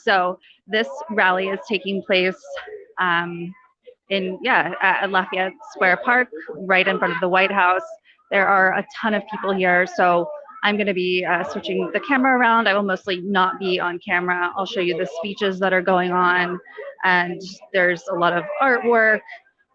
So this rally is taking place at Lafayette Square Park, right in front of the White House. There are a ton of people here, so I'm going to be switching the camera around. I will mostly not be on camera. I'll show you the speeches that are going on, and there's a lot of artwork.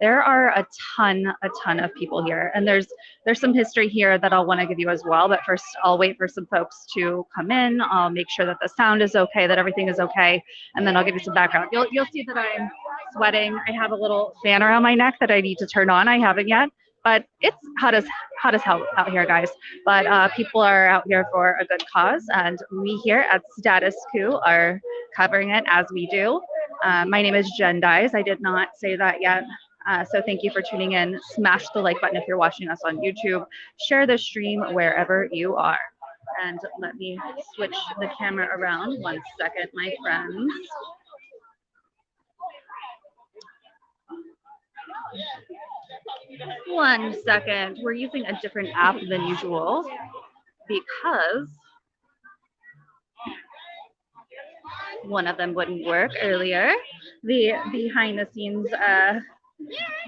There are a ton of people here, and there's some history here that I'll want to give you as well. But first, I'll wait for some folks to come in. I'll make sure that the sound is okay, that everything is okay, and then I'll give you some background. You'll see that I'm sweating. I have a little fan around my neck that I need to turn on. I haven't yet, but it's hot as hell out here, guys. But people are out here for a good cause, and we here at Status Quo are covering it as we do. My name is Jen Dyes. I did not say that yet. So thank you for tuning in. Smash the like button if you're watching us on YouTube. Share the stream wherever you are. And let me switch the camera around 1 second, my friends. One second. We're using a different app than usual because one of them wouldn't work earlier. The behind the scenes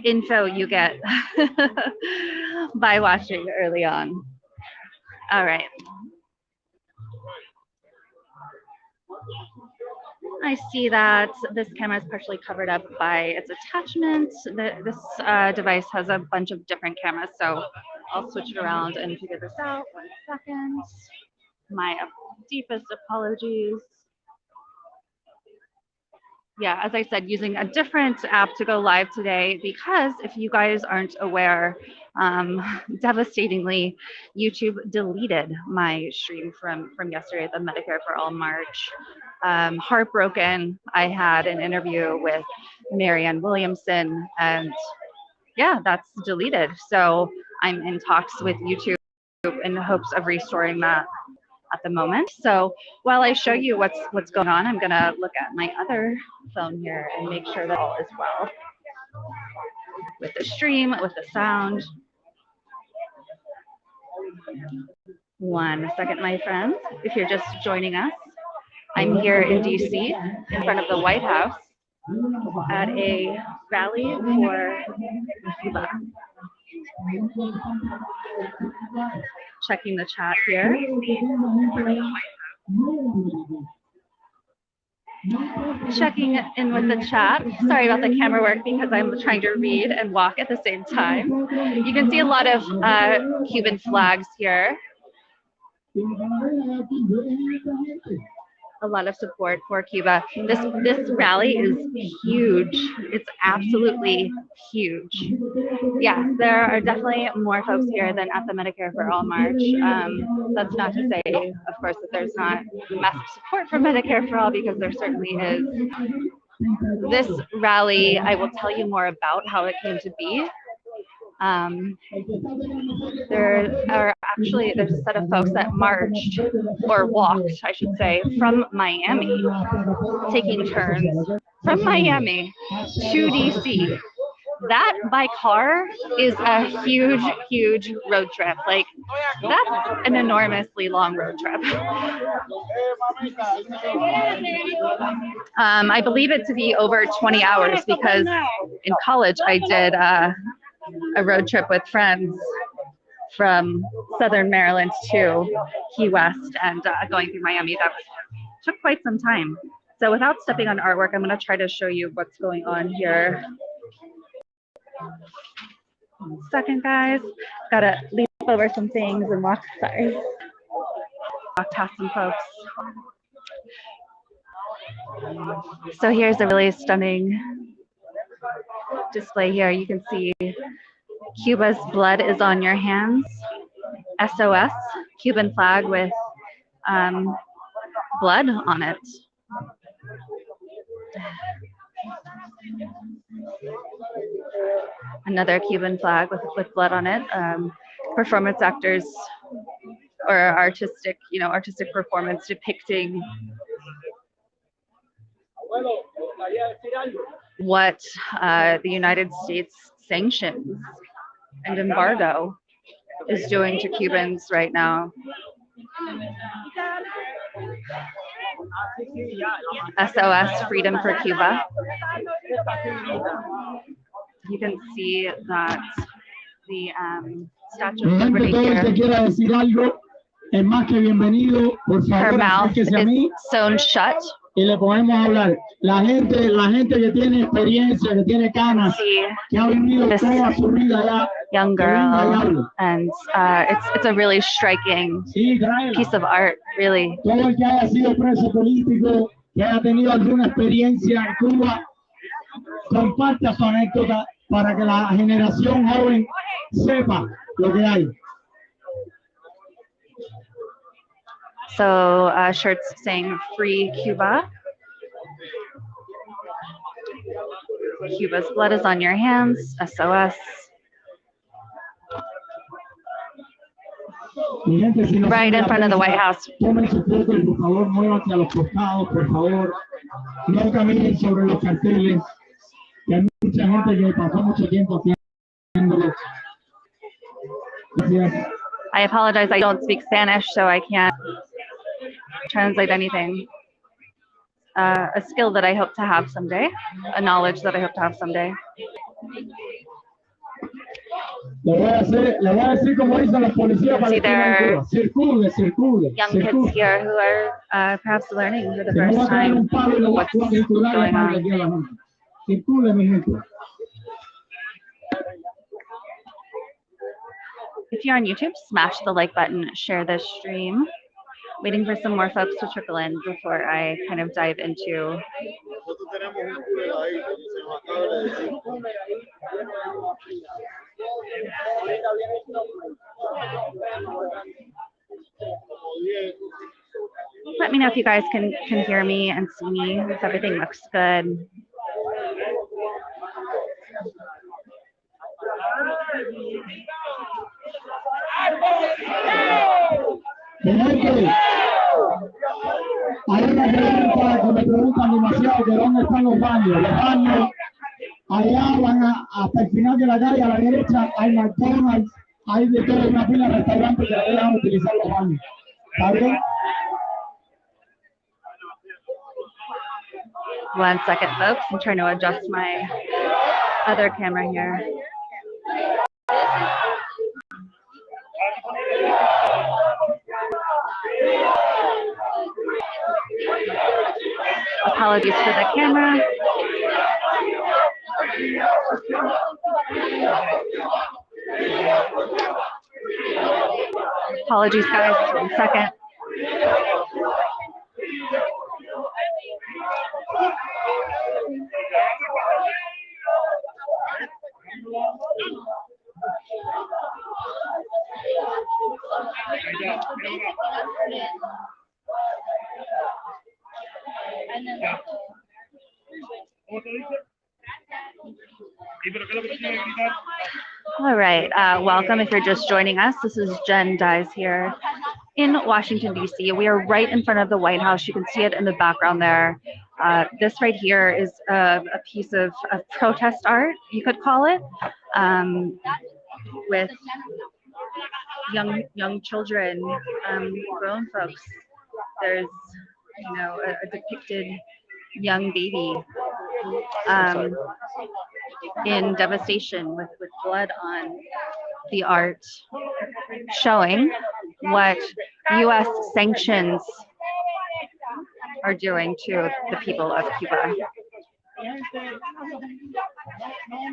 info you get by watching early on. All right. I see that this camera is partially covered up by its attachment. This device has a bunch of different cameras, so I'll switch it around and figure this out. 1 second. My deepest apologies. Yeah, as I said, using a different app to go live today because if you guys aren't aware, devastatingly, YouTube deleted my stream from yesterday at the Medicare for All March. Heartbroken. I had an interview with Marianne Williamson, and yeah, that's deleted. So I'm in talks with YouTube in hopes of restoring that at the moment. So while I show you what's going on, I'm gonna look at my other phone here and make sure that all is well with the stream, with the sound. 1 second, my friends. If you're just joining us, I'm here in DC in front of the White House at a rally for Cuba. Checking the chat here. Checking in with the chat. Sorry about the camera work because I'm trying to read and walk at the same time. You can see a lot of Cuban flags here. A lot of support for Cuba. This rally is huge. It's absolutely huge. Yeah, there are definitely more folks here than at the Medicare for All March. That's not to say, of course, that there's not massive support for Medicare for All, because there certainly is. This rally, I will tell you more about how it came to be. There's a set of folks that marched, or walked, I should say, from Miami, taking turns from Miami to DC. That by car is a huge road trip. Like, that's an enormously long road trip. I believe it to be over 20 hours because in college I did a road trip with friends from Southern Maryland to Key West, and going through Miami. That took quite some time. So without stepping on artwork, I'm going to try to show you what's going on here. 1 second, guys. Gotta leap over some things and walk past some folks. So here's a really stunning display here. You can see Cuba's blood is on your hands. SOS, Cuban flag with blood on it. Another Cuban flag with blood on it. Performance actors or artistic performance depicting what the United States sanctions and embargo is doing to Cubans right now. SOS, Freedom for Cuba. You can see that the Statue of Liberty here. Her mouth is sewn shut. Y le podemos hablar. La gente que tiene experiencia, que tiene canas, que ha vivido toda su vida ya. Young girl, and it's a really striking piece of art, really. Todo el que haya sido preso político, que haya tenido alguna experiencia en Cuba, comparte su anécdota para que la generación joven sepa lo que hay. So shirts saying "Free Cuba." Cuba's blood is on your hands. SOS. Right in front of the White House. Tomen su foto y por favor muévanse a los costados, por favor. No caminen sobre los carteles. Que hay mucha gente que pasó mucho tiempo haciéndolo. Gracias. I apologize, I don't speak Spanish, so I can't translate anything. A skill that I hope to have someday, a knowledge that I hope to have someday. Le voy a decir como dicen los policías para que circule, circule. Young kids here who are perhaps learning for the first time what's going on. Circule, mi gente. If you're on YouTube, smash the like button, share this stream. Waiting for some more folks to trickle in before I kind of dive into let me know if you guys can hear me and see me, if everything looks good. Hay una pregunta que me preguntan demasiado, que dónde están los baños. Los baños allá van hasta el final de la calle, a la derecha hay McDonald's, hay de toda una fila de restaurantes que dejan utilizar los baños. ¿Está bien? 1 second, folks. I'm trying to adjust my other camera here. Apologies for the camera. Apologies, guys. 1 second. All right, welcome if you're just joining us. This is Jen Dyes here in Washington, D.C. We are right in front of the White House. You can see it in the background there. This right here is a piece of protest art, you could call it, with young children, grown folks. There's, you know, a depicted young baby in devastation with blood on the art, showing what US sanctions are doing to the people of Cuba.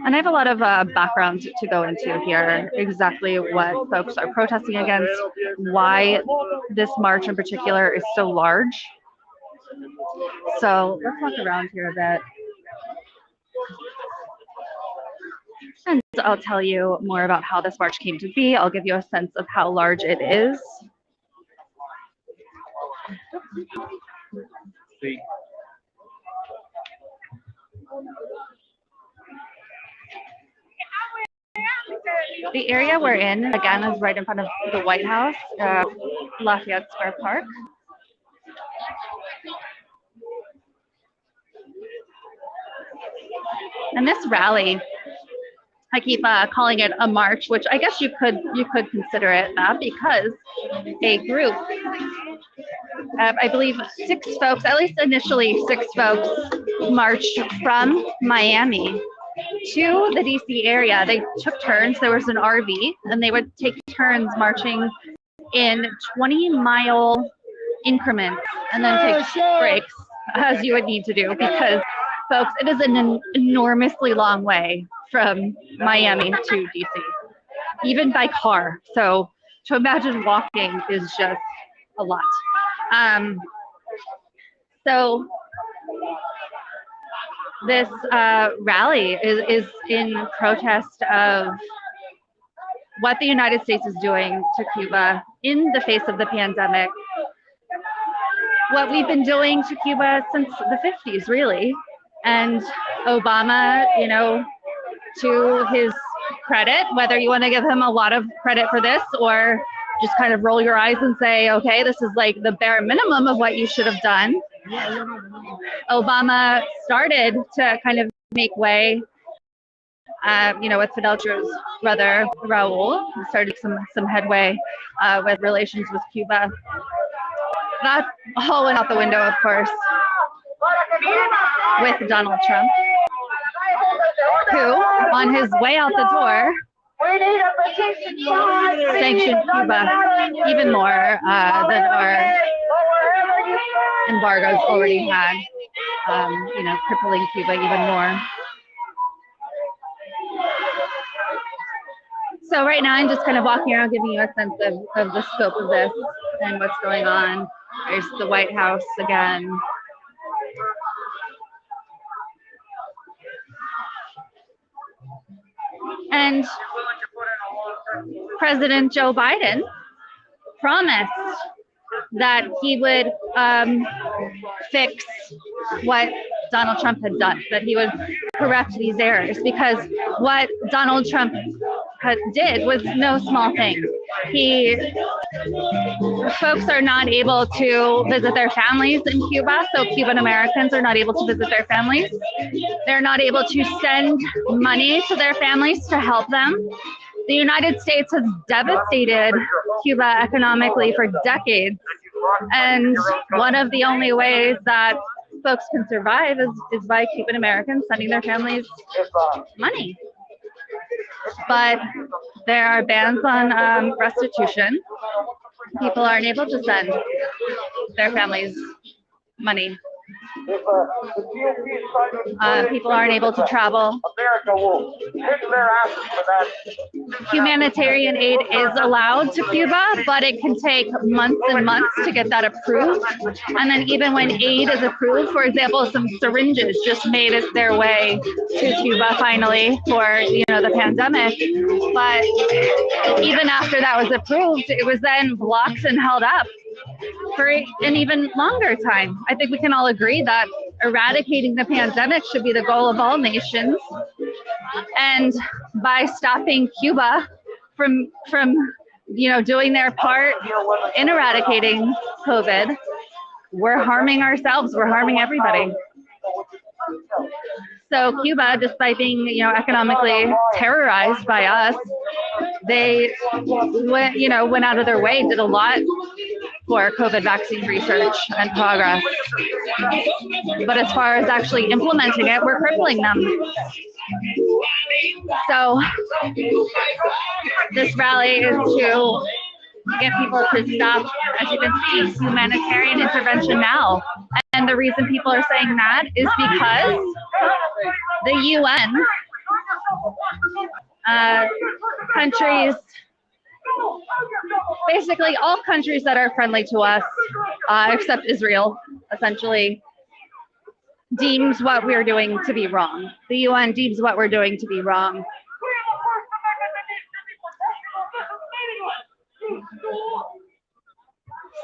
And I have a lot of background to go into here, exactly what folks are protesting against, why this march in particular is so large. So let's walk around here a bit. And I'll tell you more about how this march came to be. I'll give you a sense of how large it is. The area we're in, again, is right in front of the White House, Lafayette Square Park. And this rally, I keep calling it a march, which I guess you could consider it that, because a group I believe 6 folks, at least initially 6 folks, marched from Miami to the DC area. They took turns. There was an RV, and they would take turns marching in 20-mile increments and then take breaks, as you would need to do, because, folks, it is an enormously long way from Miami to DC, even by car. So to imagine walking is just a lot. So this rally is in protest of what the United States is doing to Cuba in the face of the pandemic, what we've been doing to Cuba since the 50s, really. And Obama, you know, to his credit, whether you want to give him a lot of credit for this or just kind of roll your eyes and say, okay, this is like the bare minimum of what you should have done. Obama started to kind of make way, you know, with Fidel Castro's brother, Raul, started some headway with relations with Cuba. That all went out the window, of course, with Donald Trump, who, on his way out the door, sanctioned Cuba even more than our embargoes already had, you know, crippling Cuba even more. So right now I'm just kind of walking around giving you a sense of the scope of this and what's going on. There's the White House again. And President Joe Biden promised that he would fix what Donald Trump had done, that he would correct these errors, because what Donald Trump did was no small thing. Folks are not able to visit their families in Cuba, so Cuban Americans are not able to visit their families. They're not able to send money to their families to help them. The United States has devastated Cuba economically for decades, and one of the only ways that folks can survive is by Cuban Americans sending their families money. But there are bans on restitution. People aren't able to send their families money. People aren't able to travel. Humanitarian aid is allowed to Cuba, but it can take months and months to get that approved. And then even when aid is approved, for example, some syringes just made it their way to Cuba finally for, you know, the pandemic. But even after that was approved, it was then blocked and held up for an even longer time. I think we can all agree that eradicating the pandemic should be the goal of all nations. And by stopping Cuba from you know, doing their part in eradicating COVID, we're harming ourselves, we're harming everybody. So Cuba, despite being, you know, economically terrorized by us, they went out of their way, did a lot for COVID vaccine research and progress. But as far as actually implementing it, we're crippling them. So this rally is to get people to stop, as you can see, humanitarian intervention now. And the reason people are saying that is because the UN, countries, basically all countries that are friendly to us, except Israel, essentially, deems what we're doing to be wrong. The UN deems what we're doing to be wrong.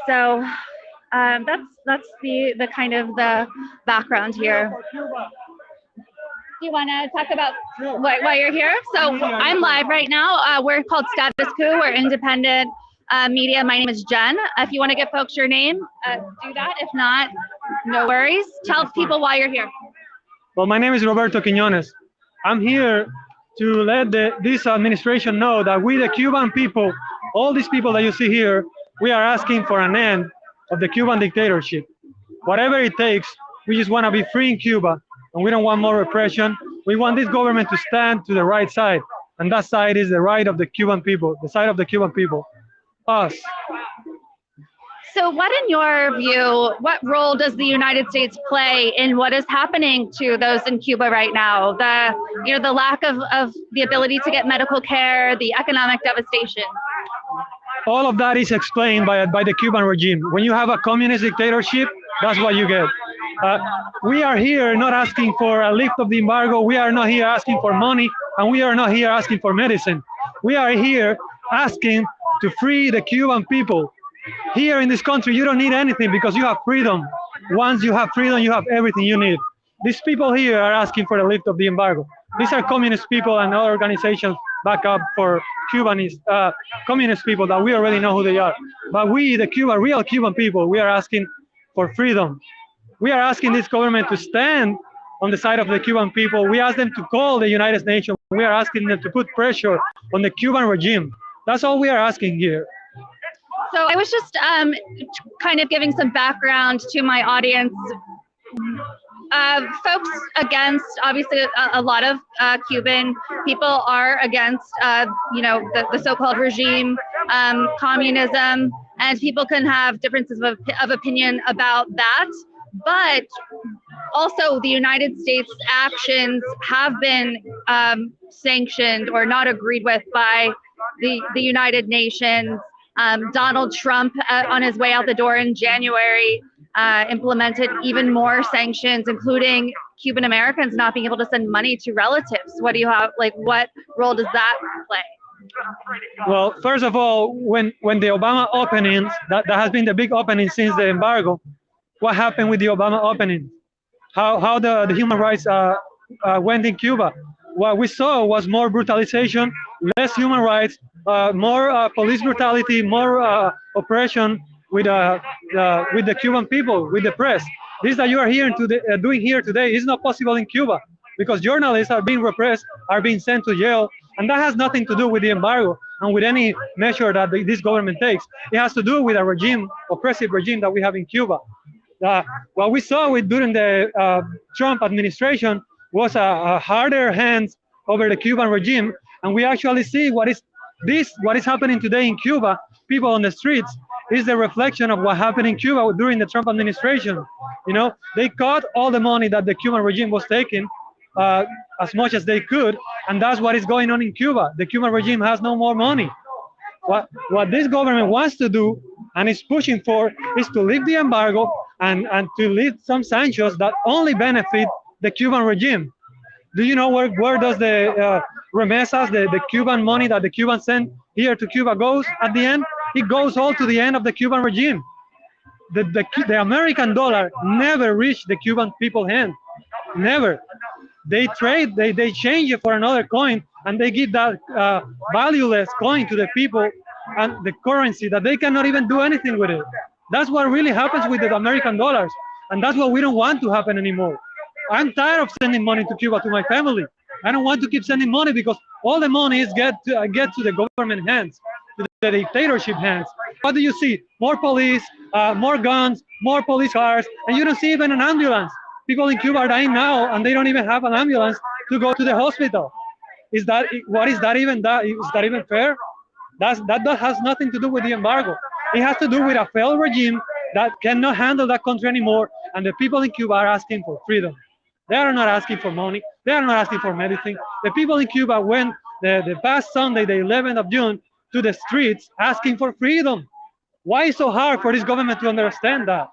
So that's the kind of the background here. Do you want to talk about why you're here? So I'm live right now. We're called Status Quo. We're independent media. My name is Jen. If you want to give folks your name, do that. If not, no worries. Tell people why you're here. Well, my name is Roberto Quiñones. I'm here to let this administration know that we, the Cuban people, all these people that you see here, we are asking for an end of the Cuban dictatorship. Whatever it takes, we just want to be free in Cuba, and we don't want more repression. We want this government to stand to the right side, and that side is the right of the Cuban people, the side of the Cuban people, us. So what, in your view, what role does the United States play in what is happening to those in Cuba right now? The lack of the ability to get medical care, the economic devastation. All of that is explained by the Cuban regime. When you have a communist dictatorship, that's what you get. We are here not asking for a lift of the embargo. We are not here asking for money, and we are not here asking for medicine. We are here asking to free the Cuban people. Here in this country, you don't need anything because you have freedom. Once you have freedom, you have everything you need. These people here are asking for the lift of the embargo. These are communist people and other organizations back up for Cubanist, communist people that we already know who they are. But we, the real Cuban people, we are asking for freedom. We are asking this government to stand on the side of the Cuban people. We ask them to call the United Nations. We are asking them to put pressure on the Cuban regime. That's all we are asking here. So I was just kind of giving some background to my audience. Folks against, obviously, a lot of Cuban people are against, the so-called regime, communism, and people can have differences of opinion about that. But also, the United States actions have been sanctioned or not agreed with by the United Nations. Donald Trump, on his way out the door in January, implemented even more sanctions, including Cuban Americans not being able to send money to relatives. What do you have? What role does that play? Well, first of all, when the Obama openings, that has been the big opening since the embargo. What happened with the Obama opening? How the human rights went in Cuba? What we saw was more brutalization, less human rights, more police brutality, more oppression with the Cuban people, with the press. This that you are doing here today is not possible in Cuba because journalists are being repressed, are being sent to jail, and that has nothing to do with the embargo and with any measure that this government takes. It has to do with a regime, oppressive regime that we have in Cuba. What we saw during the Trump administration was a harder hands over the Cuban regime, and we actually see what is happening today in Cuba. People on the streets is the reflection of what happened in Cuba during the Trump administration. They cut all the money that the Cuban regime was taking, as much as they could, and that's what is going on in Cuba. The Cuban regime has no more money. What this government wants to do and is pushing for is to lift the embargo and to lift some sanctions that only benefit the Cuban regime. Do you know where does the remesas, the Cuban money that the Cubans send here to Cuba goes at the end? It goes all to the end of the Cuban regime. The American dollar never reached the Cuban people's hand. Never. They trade, they change it for another coin, and they give that valueless coin to the people and the currency that they cannot even do anything with it. That's what really happens with the American dollars, and that's what we don't want to happen anymore. I'm tired of sending money to Cuba to my family. I don't want to keep sending money because all the money is get to the government hands, to the dictatorship hands. What do you see? More police, more guns, more police cars, and you don't see even an ambulance. People in Cuba are dying now, and they don't even have an ambulance to go to the hospital. Is that even fair? That has nothing to do with the embargo. It has to do with a failed regime that cannot handle that country anymore, and the people in Cuba are asking for freedom. They are not asking for money. They are not asking for medicine. The people in Cuba went the past Sunday, the 11th of June, to the streets asking for freedom. Why is it so hard for this government to understand that?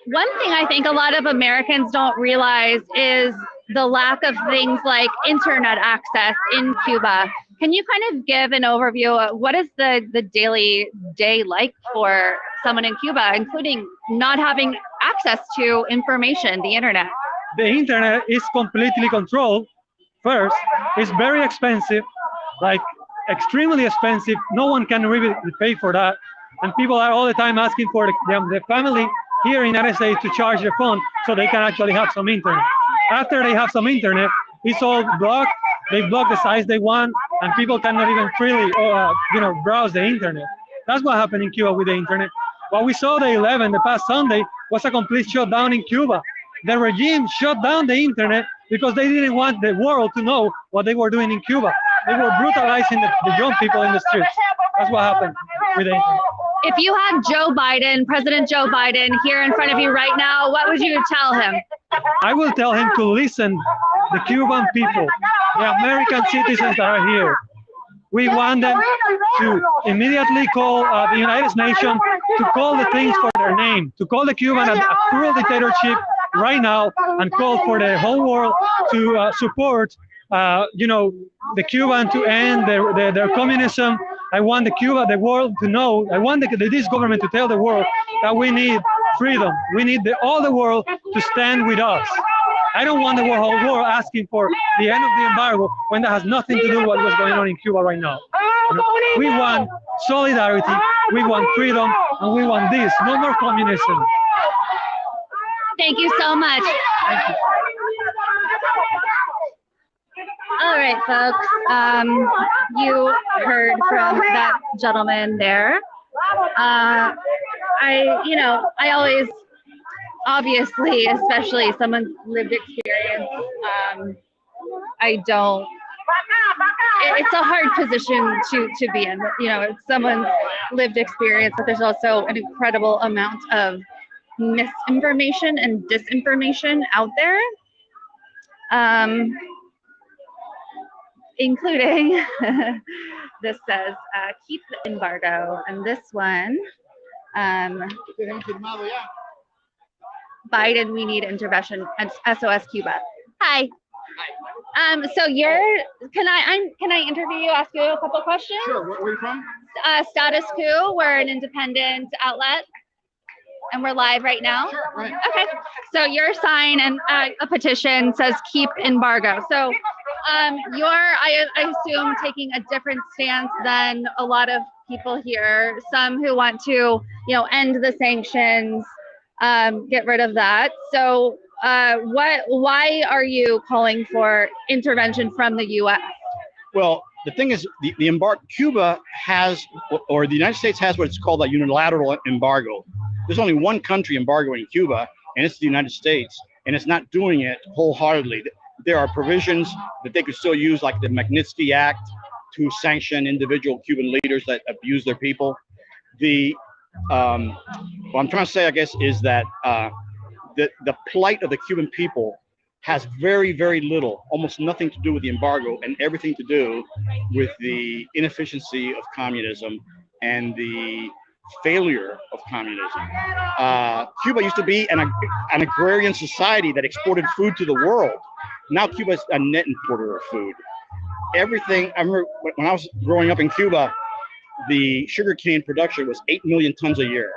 One thing I think a lot of Americans don't realize is the lack of things like internet access in Cuba. Can you kind of give an overview of what is the daily day like for someone in Cuba, including not having access to information, the internet? The internet is completely controlled. First, it's very expensive, like extremely expensive. No one can really pay for that. And people are all the time asking for the family here in the United States to charge their phone so they can actually have some internet. After they have some internet, it's all blocked. They block the size they want, and people cannot even freely browse the internet. That's what happened in Cuba with the internet. What we saw the 11th, the past Sunday, was a complete shutdown in Cuba. The regime shut down the internet because they didn't want the world to know what they were doing in Cuba. They were brutalizing the young people in the streets. That's what happened with the internet. If you had Joe Biden, President Joe Biden, here in front of you right now, what would you tell him? I will tell him to listen the Cuban people, the American citizens that are here. We want them to immediately call the United Nations to call the things for their name, to call the Cuban a cruel dictatorship right now, and call for the whole world to support, the Cuban to end their communism. I want the world to know. I want this government to tell the world that we need freedom. We need all the world to stand with us. I don't want the whole world asking for the end of the embargo when that has nothing to do with what's going on in Cuba right now. We want solidarity, we want freedom, and we want this. No more communism. Thank you so much. Thank you. All right, folks. You heard from that gentleman there. I always, obviously, especially someone's lived experience, it's a hard position to be in. It's someone's lived experience, but there's also an incredible amount of misinformation and disinformation out there. Including, this says, keep the embargo. And this one, Biden, we need intervention, and SOS Cuba. Hi. So can I interview you, ask you a couple questions? Sure, where are you from? Status Quo, we're an independent outlet. And we're live right now? Sure, right. Okay. So your sign and a petition says keep embargo. So you're, I assume, taking a different stance than a lot of people here. Some who want to, end the sanctions, get rid of that. So why are you calling for intervention from the U.S.? Well, the thing is, the embargo, Cuba has, or the United States has, what it's called a unilateral embargo. There's only one country embargoing Cuba, and it's the United States, and it's not doing it wholeheartedly. There are provisions that they could still use, like the Magnitsky Act, to sanction individual Cuban leaders that abuse their people. What I'm trying to say, I guess, is that the plight of the Cuban people has very, very little, almost nothing to do with the embargo, and everything to do with the inefficiency of communism and the failure of communism. Cuba used to be an agrarian society that exported food to the world. Now Cuba is a net importer of food. Everything, I remember when I was growing up in Cuba, the sugarcane production was 8 million tons a year.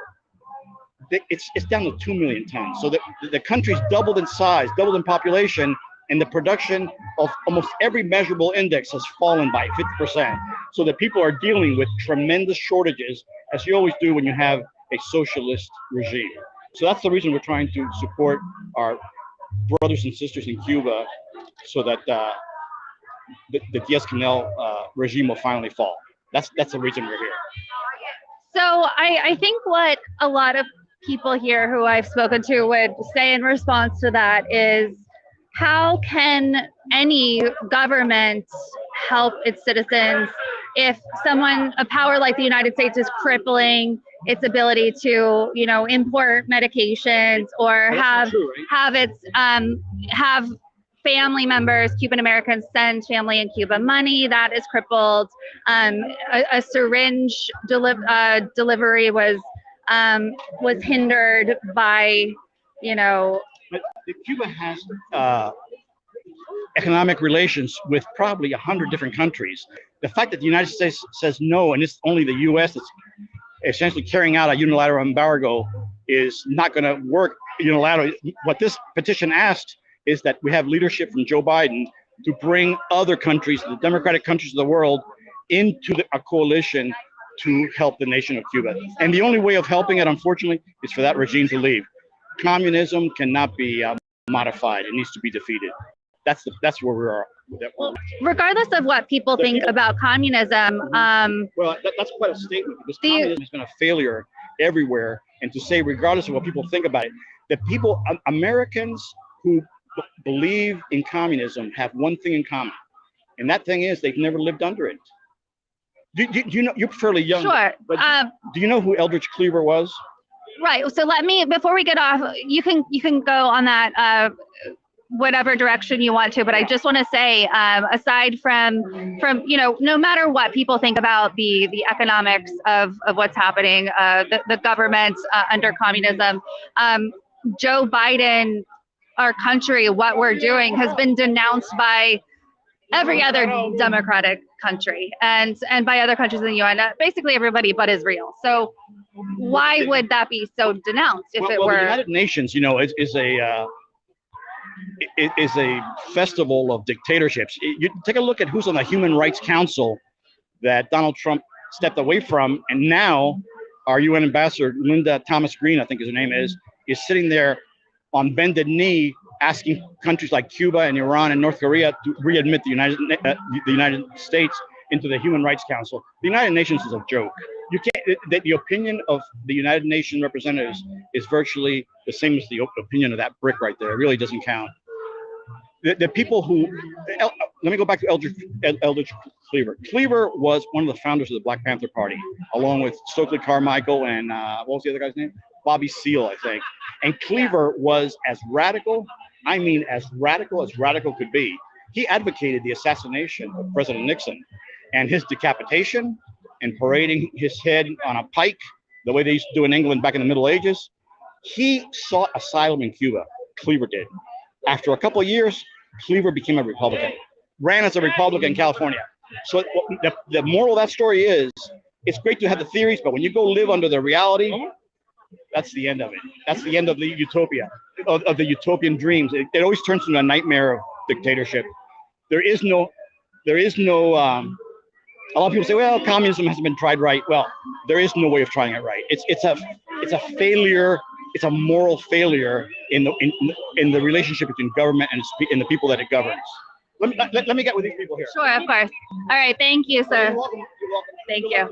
It's down to 2 million tons. So the country's doubled in size, doubled in population, and the production of almost every measurable index has fallen by 50%. So that people are dealing with tremendous shortages, as you always do when you have a socialist regime. So that's the reason we're trying to support our brothers and sisters in Cuba, so that the Diaz-Canel regime will finally fall. That's the reason we're here. So I think what a lot of people here who I've spoken to would say in response to that is, how can any government help its citizens if a power like the United States is crippling its ability to, import medications or have family members, Cuban Americans, send family in Cuba money that is crippled. A syringe delivery was hindered by, But Cuba has economic relations with probably 100 different countries. The fact that the United States says no, and it's only the U.S. that's essentially carrying out a unilateral embargo, is not going to work unilaterally. What this petition asked is that we have leadership from Joe Biden to bring other countries, the democratic countries of the world, into a coalition to help the nation of Cuba. And the only way of helping it, unfortunately, is for that regime to leave. Communism cannot be modified. It needs to be defeated. That's where we are. Well, regardless of what people think about communism, well, that's quite a statement, because communism has been a failure everywhere. And to say, regardless of what people think about it, the people, Americans who believe in communism have one thing in common, and that thing is they've never lived under it. Do you know, you're fairly young, sure. But do you know who Eldridge Cleaver was? Right. So let me, before we get off, you can go on that whatever direction you want to, but I just want to say, aside from you know, no matter what people think about the economics of what's happening, the government under communism, Joe Biden, our country, what we're doing has been denounced by every other democratic country and by other countries in the UN, basically everybody but Israel. So why would that be so denounced if it were? The United Nations, you know, is a festival of dictatorships. You take a look at who's on the Human Rights Council that Donald Trump stepped away from, and now our UN ambassador, Linda Thomas-Green, I think his name is sitting there on bended knee asking countries like Cuba and Iran and North Korea to readmit the United States into the Human Rights Council. The United Nations is a joke. You can't. The opinion of the United Nations representatives is virtually the same as the opinion of that brick right there. It really doesn't count. The people who, let me go back to Eldridge Cleaver. Cleaver was one of the founders of the Black Panther Party, along with Stokely Carmichael and what was the other guy's name? Bobby Seale, I think. And Cleaver was as radical, I mean as radical could be. He advocated the assassination of President Nixon and his decapitation and parading his head on a pike, the way they used to do in England back in the Middle Ages. He sought asylum in Cuba, Cleaver did. After a couple of years, Cleaver became a Republican, ran as a Republican in California. So the moral of that story is, it's great to have the theories, but when you go live under the reality, that's the end of it. That's the end of the utopia, of the utopian dreams. It always turns into a nightmare of dictatorship. There is no, a lot of people say, well, communism hasn't been tried right. Well, there is no way of trying it right. It's a failure. It's a moral failure in the relationship between government and the people that it governs. Let me get with these people here. Sure, of course. All right, thank you, sir. You're welcome. Thank you.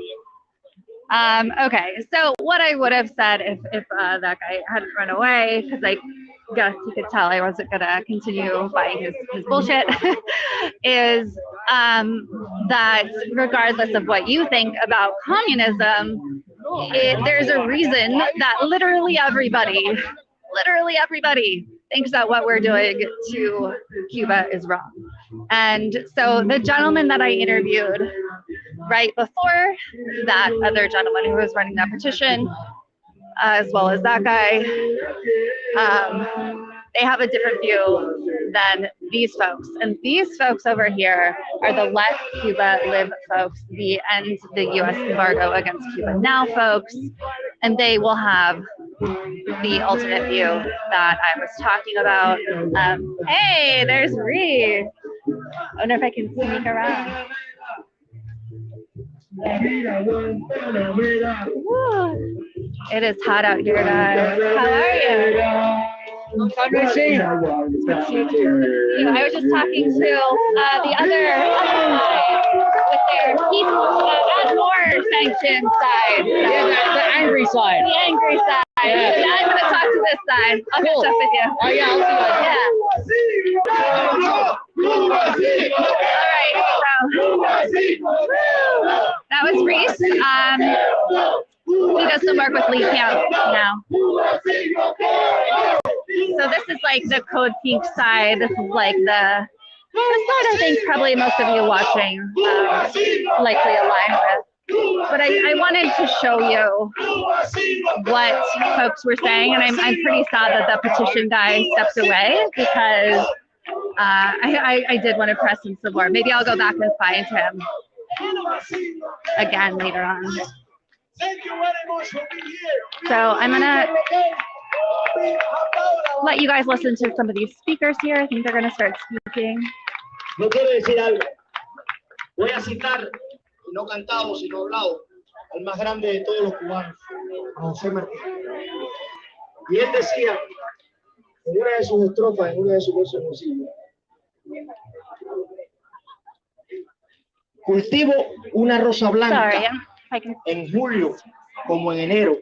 Okay, so what I would have said if that guy hadn't run away, because I guess he could tell I wasn't gonna continue buying his bullshit, is that regardless of what you think about communism, there's a reason that literally everybody thinks that what we're doing to Cuba is wrong. And so the gentleman that I interviewed right before that other gentleman who was running that petition, as well as that guy, they have a different view than these folks. And these folks over here are the Let Cuba Live folks, the End the US Embargo Against Cuba Now folks, and they will have the alternate view that I was talking about. Hey, there's Reed. I wonder if I can sneak around. Woo. It is hot out here, guys. How are you? I was just talking to the other side with their peaceful and more sanctioned side. The angry side. The angry side. Yeah. Now I'm going to talk to this side. I'll catch up with you. Oh, yeah, I'll see you. Yeah. All right. So that was Reese. He does some work with Lee Camp now. So this is like the Code Pink side. This is like the side I think probably most of you watching likely align with. But I wanted to show you what folks were saying, and I'm pretty sad that the petition guy stepped away because I did want to press him some more. Maybe I'll go back and find him again later on. So I'm gonna let you guys listen to some of these speakers here. I think they're gonna start speaking. No quiero decir algo. Voy a citar, no cantado, sino hablado, al más grande de todos los cubanos, a José Martí. Y él decía, en una de sus estrofas, en una de sus versos, Cultivo una rosa Sorry, blanca if I can. en julio como en enero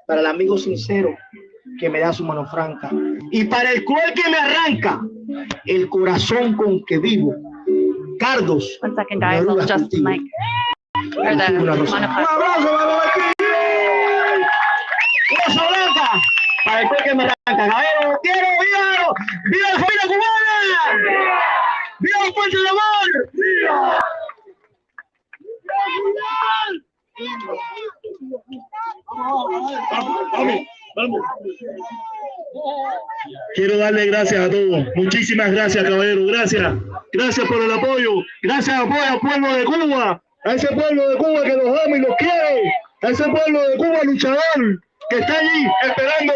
para el amigo sincero que me da su mano franca y para el cruel que me arranca el corazón con que vivo. Cardos, 1 second, guys. I'll adjust the mic or the Un monopod. abrazo, rosa blanca para el cruel que me arranca. Caballero, quiero, viva, viva la familia cubana, viva los puentes de amor. ¡Viva! Quiero darle gracias a todos. Muchísimas gracias, caballero. Gracias. Gracias por el apoyo. Gracias al pueblo de Cuba. A ese pueblo de Cuba que los ama y los quiere. A ese pueblo de Cuba luchador que está allí esperando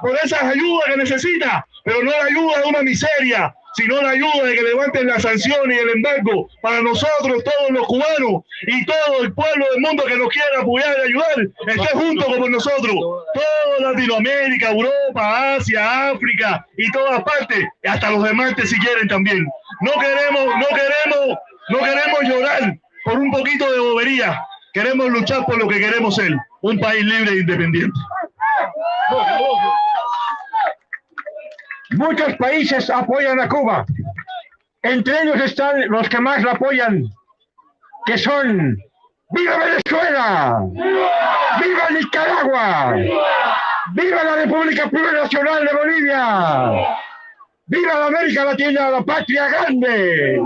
por esas ayudas que necesita. Pero no la ayuda de una miseria, sino la ayuda de que levanten las sanciones y el embargo para nosotros, todos los cubanos y todo el pueblo del mundo que nos quiera apoyar y ayudar, esté junto con nosotros. Toda Latinoamérica, Europa, Asia, África y todas partes, hasta los demás si quieren también. No queremos llorar por un poquito de bobería. Queremos luchar por lo que queremos ser, un país libre e independiente. Muchos países apoyan a Cuba. Entre ellos están los que más la apoyan, que son ¡Viva Venezuela! ¡Viva Nicaragua! ¡Viva la República Plurinacional de Bolivia! ¡Viva la América Latina, la patria grande!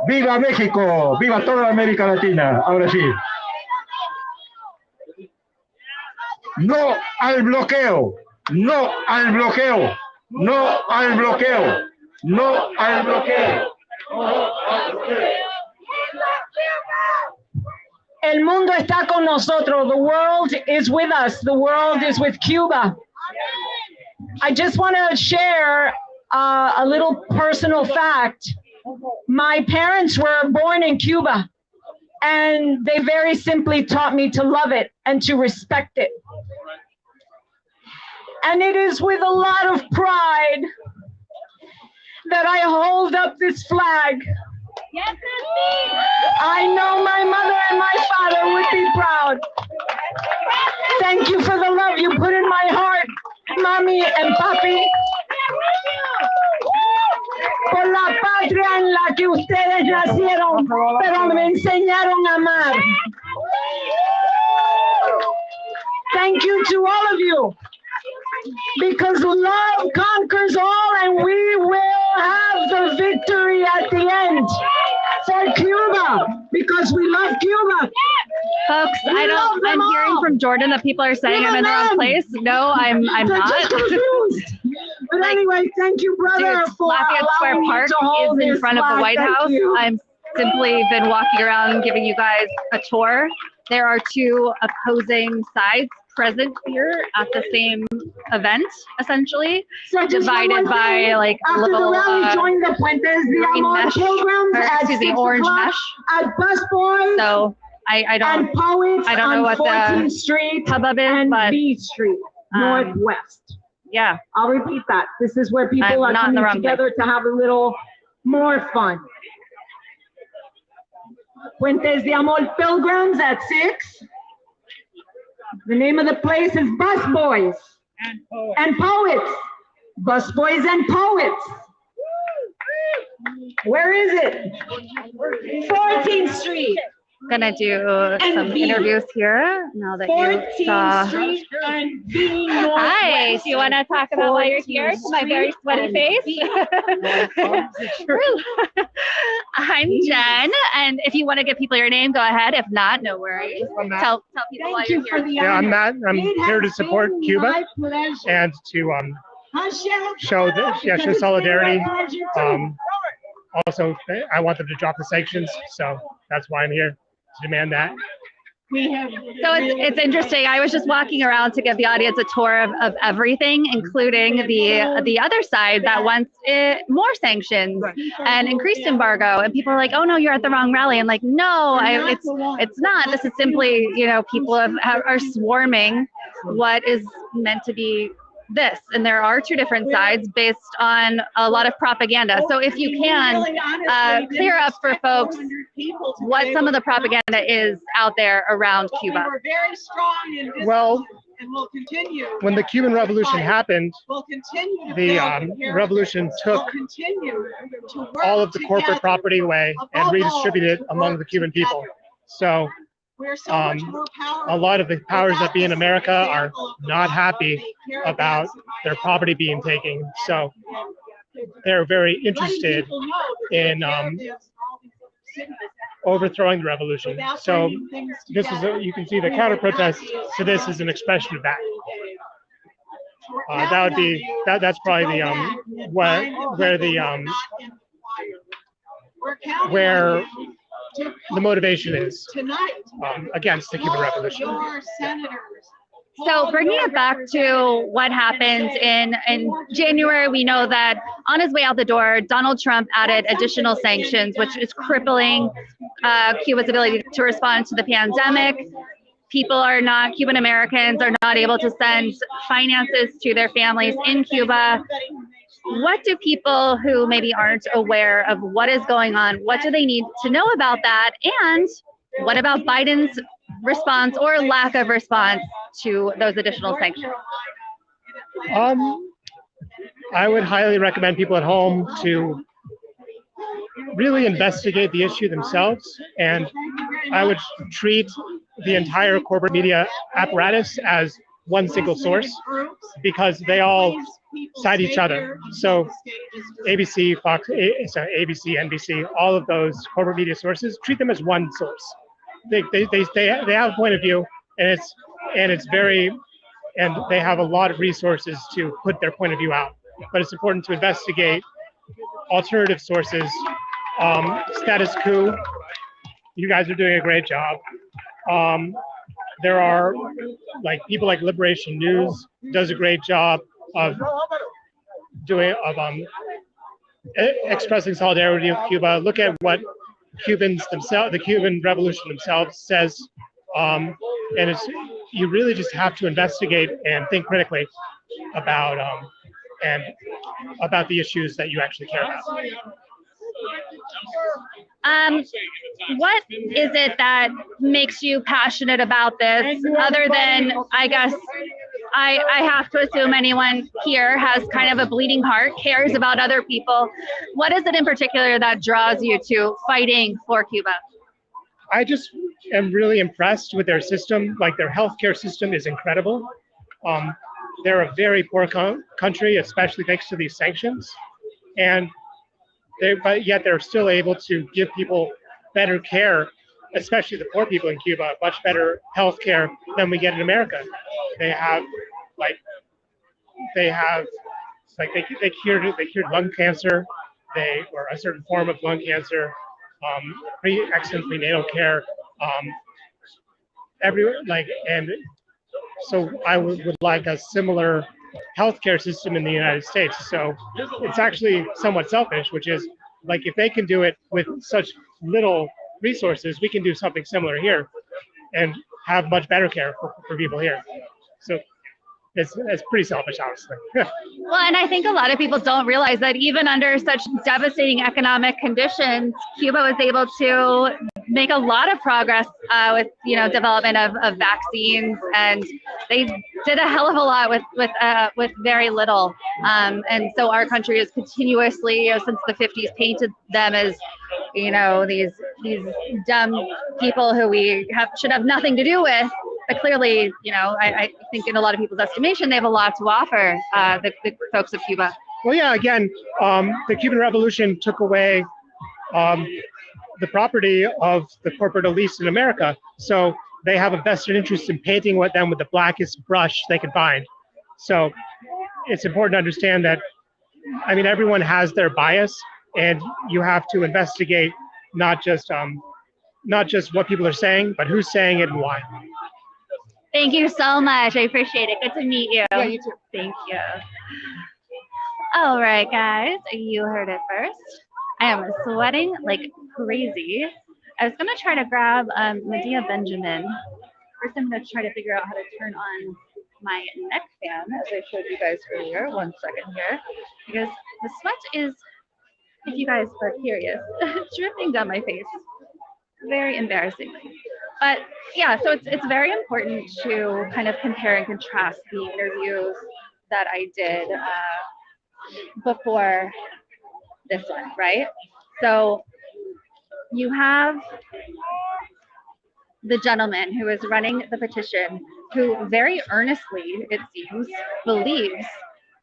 ¡Viva México! ¡Viva toda la América Latina! Ahora sí. No al bloqueo, no al bloqueo, no al bloqueo, no al bloqueo. El mundo está con nosotros. The world is with us. The world is with Cuba. I just want to share a little personal fact. My parents were born in Cuba, and they very simply taught me to love it and to respect it. And it is with a lot of pride that I hold up this flag. Yes, I know my mother and my father would be proud. Thank you for the love you put in my heart, Mommy and Papi. Por la patria en la que ustedes nacieron, pero me enseñaron a amar. Thank you to all of you, because love conquers all, and we will have the victory at the end for Cuba, because we love Cuba. Folks, I'm hearing from Jordan that people are saying I'm in the wrong place. No, I'm not. Just confused. But anyway, thank you, brother, Dude, for Lafayette Square allowing me Park to hold is in this front of the flag. White Thank House. you. I'm simply been walking around giving you guys a tour. There are two opposing sides present here at the same event, essentially, So just one divided more by thing. like a After little the rally, join the Puentes de green Amor mesh, pilgrims or at excuse me, 6 orange o'clock mesh. at Busboys So I don't and Poets I don't know on what the 14th Street hubbub is, and but B Street, Northwest. yeah, I'll repeat that. This is where people I'm are not in the coming wrong together to have a little more fun. Puentes de Amor pilgrims at 6. The name of the place is Busboys and Poets. Busboys and Poets. Where is it? 14th Street. gonna do some B. interviews here now that you 14th saw. Street and B Hi, Northwest. do you want to talk about why you're here to my very sweaty face? I'm Jen, and if you want to give people your name, go ahead. If not, no worries. Tell people why Thank you're you for here. the Yeah, I'm honor. Matt. I'm It here to has support been Cuba my pleasure. and to Hashem, show because it's solidarity. been my pleasure too. Also, I want them to drop the sanctions, so that's why I'm here to demand that. We have So it's interesting. I was just walking around to give the audience a tour of everything, including the other side that wants more sanctions and increased embargo. And people are like, "Oh no, you're at the wrong rally." I'm like, "No, it's not. This is simply, people are swarming what is meant to be this, and there are two different sides based on a lot of propaganda. So if you can clear up for folks what some of the propaganda is out there around Cuba. Well, when the Cuban Revolution happened, the revolution took all of the corporate property away and redistributed it among the Cuban people. So a lot of the powers that be in America are not happy about their property being taken. So they're very interested in overthrowing the revolution. So this is, you can see the counter protest to this is an expression of that. That would be, that's probably the, where the motivation is against the Cuban Revolution. So bringing it back to what happened in January, we know that on his way out the door, Donald Trump added additional sanctions, which is crippling Cuba's ability to respond to the pandemic. Cuban Americans are not able to send finances to their families in Cuba. What do people who maybe aren't aware of what is going on, what do they need to know about that? And what about Biden's response or lack of response to those additional sanctions? I would highly recommend people at home to really investigate the issue themselves, and I would treat the entire corporate media apparatus as one single source, because they all cite each other. So ABC, Fox, ABC, NBC, all of those corporate media sources, treat them as one source. They have a point of view, and they have a lot of resources to put their point of view out. But it's important to investigate alternative sources. Status quo, you guys are doing a great job. There are people like Liberation News does a great job of expressing solidarity with Cuba. Look at what Cubans themselves, the Cuban Revolution themselves says, and you really just have to investigate and think critically about the issues that you actually care about. What is it that makes you passionate about this, other than, I guess, I have to assume anyone here has kind of a bleeding heart, cares about other people. What is it in particular that draws you to fighting for Cuba? I just am really impressed with their system. Like, their healthcare system is incredible. They're a very poor country, especially thanks to these sanctions. But yet they're still able to give people better care, especially the poor people in Cuba, much better health care than we get in America. They cured lung cancer, or a certain form of lung cancer, excellent prenatal care, and so I would like a similar healthcare system in the United States. So it's actually somewhat selfish, which is, like, if they can do it with such little resources, we can do something similar here and have much better care for people here. So it's pretty selfish, honestly. Well, and I think a lot of people don't realize that even under such devastating economic conditions, Cuba was able to make a lot of progress with development of vaccines, and they did a hell of a lot with very little. And so our country is continuously, since the 50s, painted them as these dumb people who we should have nothing to do with. But clearly, I think in a lot of people's estimation, they have a lot to offer, the folks of Cuba. Well, yeah, again, the Cuban Revolution took away the property of the corporate elites in America. So they have a vested interest in painting them with the blackest brush they can find. So it's important to understand that, everyone has their bias, and you have to investigate not just what people are saying, but who's saying it and why. Thank you so much. I appreciate it. Good to meet you. Yeah, you too. Thank you. All right, guys, you heard it first. I am sweating like crazy. I was going to try to grab Medea Benjamin. First, I'm going to try to figure out how to turn on my neck fan, as I showed you guys earlier. 1 second here, because the sweat is, if you guys are curious, dripping down my face, very embarrassingly. But yeah, so it's very important to kind of compare and contrast the interviews that I did before this one, right? So you have the gentleman who is running the petition, who very earnestly, it seems, believes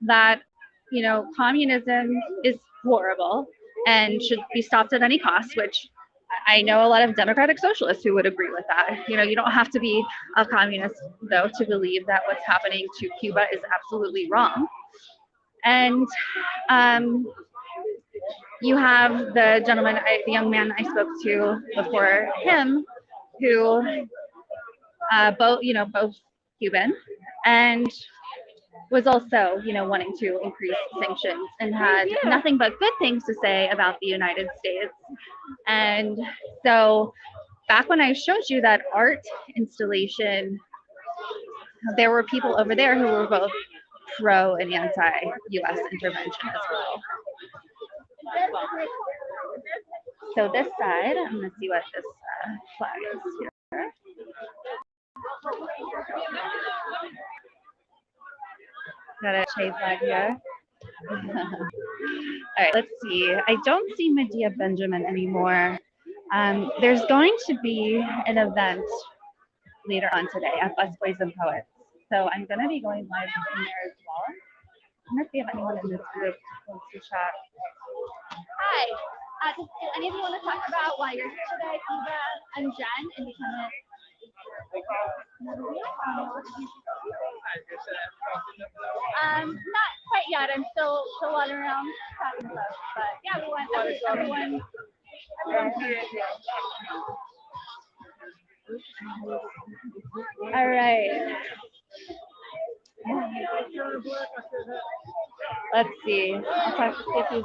that, you know, communism is horrible and should be stopped at any cost, which I know a lot of democratic socialists who would agree with that. You know, you don't have to be a communist, though, to believe that what's happening to Cuba is absolutely wrong. And you have the gentleman, the young man I spoke to before him, who both Cuban, and was also, you know, wanting to increase sanctions and had nothing but good things to say about the United States. And so back when I showed you that art installation, there were people over there who were both pro and anti-US intervention as well. So this side, I'm going to see what this flag is here. Got a Che flag here. All right, let's see. I don't see Medea Benjamin anymore. There's going to be an event later on today at Busboys and Poets. So I'm going to be going live from there as well. I'm going to see if anyone in this group wants to chat. Hi. Do any of you want to talk about why you're here today? Eva, I'm Jen, independent. Not quite yet. I'm still wandering around talking about, but yeah, we want everyone. All right. Let's see. I'll talk to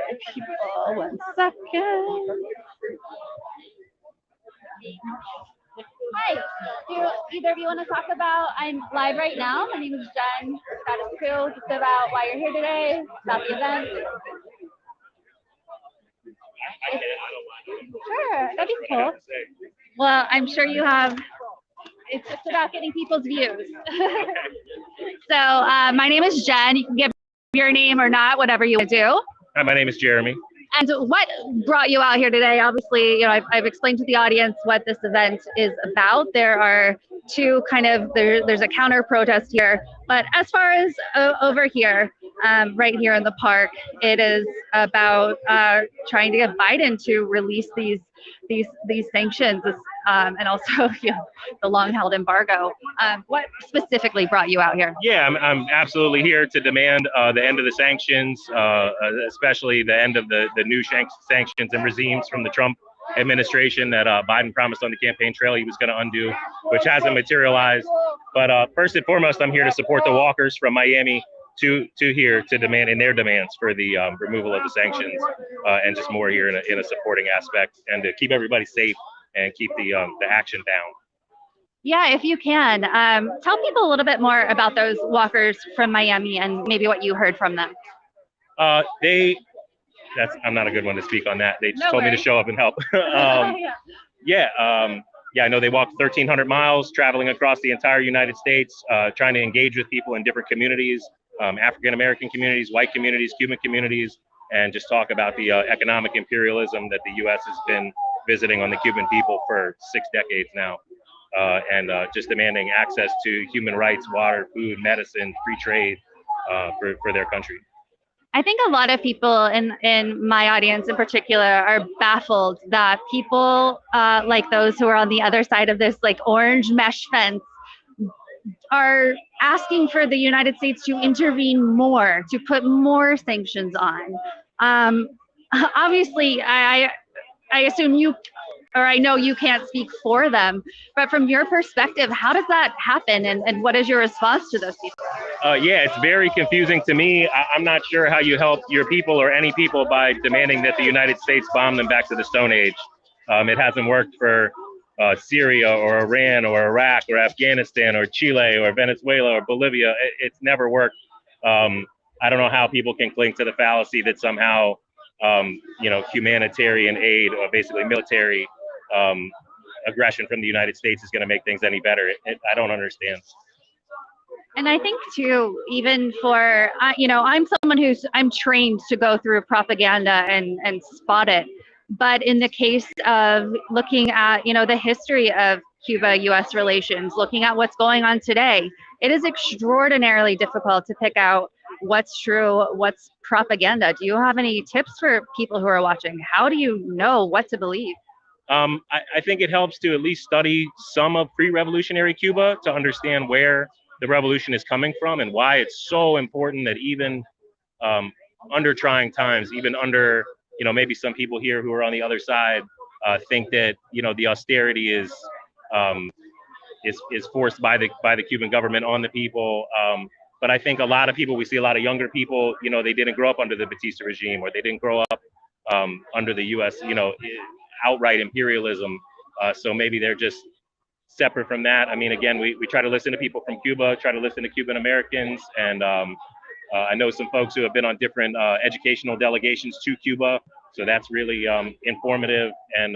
if people. 1 second. Hi. Do either of you want to talk about? I'm live right now. My name is Jen. Status Quo. Just about why you're here today, about the event. Sure, that'd be cool. Well, I'm sure you have. It's just about getting people's views. So my name is Jen. You can give your name or not, whatever you want to do. Hi, my name is Jeremy. And what brought you out here today? Obviously, you know, I've explained to the audience what this event is about. There are two kind of, there's a counter protest here, but as far as over here, right here in the park, it is about trying to get Biden to release these sanctions, and also, you know, the long-held embargo. What specifically brought you out here? Yeah, I'm absolutely here to demand the end of the sanctions, especially the end of the new sanctions and regimes from the Trump administration that Biden promised on the campaign trail he was going to undo, which hasn't materialized. But first and foremost, I'm here to support the walkers from Miami to here to demand in their demands for the removal of the sanctions, and just more here in a supporting aspect, and to keep everybody safe and keep the action down. Yeah, if you can, tell people a little bit more about those walkers from Miami and maybe what you heard from them. I'm not a good one to speak on that. They just told me to show up and help. Yeah, I know they walked 1,300 miles, traveling across the entire United States, trying to engage with people in different communities, African-American communities, white communities, Cuban communities, and just talk about the economic imperialism that the U.S. has been visiting on the Cuban people for 6 decades now, and just demanding access to human rights, water, food, medicine, free trade for their country. I think a lot of people in my audience in particular are baffled that people like those who are on the other side of this like orange mesh fence are asking for the United States to intervene more, to put more sanctions on. Obviously, I assume you, or I know you can't speak for them, but from your perspective, how does that happen, and what is your response to those people? Yeah, it's very confusing to me. I'm not sure how you help your people or any people by demanding that the United States bomb them back to the Stone Age. It hasn't worked for Syria or Iran or Iraq or Afghanistan or Chile or Venezuela or Bolivia. It's never worked. I don't know how people can cling to the fallacy that somehow, you know, humanitarian aid or basically military aggression from the United States is going to make things any better. I don't understand. And I think too, even for, you know, I'm someone I'm trained to go through propaganda and spot it. But in the case of looking at, you know, the history of Cuba-US relations, looking at what's going on today, it is extraordinarily difficult to pick out what's true, what's propaganda. Do you have any tips for people who are watching? How do you know what to believe? I think it helps to at least study some of pre-revolutionary Cuba to understand where the revolution is coming from and why it's so important that even under trying times, even under, you know, maybe some people here who are on the other side think that, you know, the austerity is forced by the Cuban government on the people. But I think a lot of people, we see a lot of younger people, you know, they didn't grow up under the Batista regime, or they didn't grow up under the US, you know, outright imperialism. So maybe they're just separate from that. I mean, again, we try to listen to people from Cuba, try to listen to Cuban Americans. And I know some folks who have been on different educational delegations to Cuba. So that's really informative. And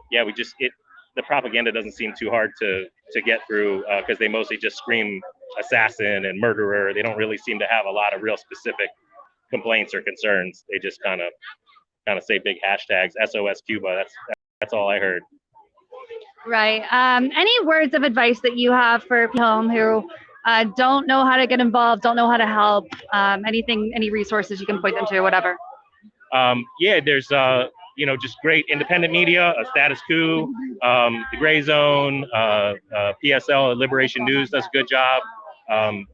yeah, the propaganda doesn't seem too hard to get through because they mostly just scream assassin and murderer. They don't really seem to have a lot of real specific complaints or concerns. They just kind of say big hashtags, SOS Cuba. That's all I heard. Right. Any words of advice that you have for people who don't know how to get involved, don't know how to help? Any resources you can point them to, whatever. Yeah, there's you know, just great independent media, Status Quo, The Gray Zone, PSL, Liberation News does a good job.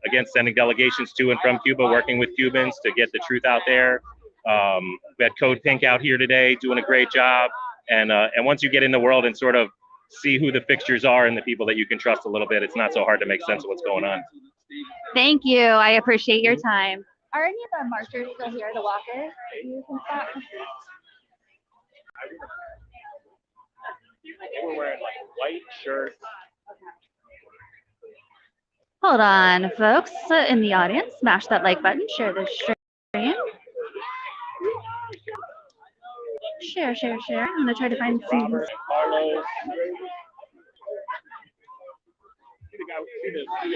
Again, sending delegations to and from Cuba, working with Cubans to get the truth out there. We had Code Pink out here today doing a great job. And once you get in the world and sort of see who the fixtures are and the people that you can trust a little bit, it's not so hard to make sense of what's going on. Thank you. I appreciate your time. Are any of the marchers still here, the walkers? You can stop. They were wearing like white shirts. Hold on, folks in the audience, smash that like button, share this stream. Share. I'm gonna try to find some. Robert and Carlos. See the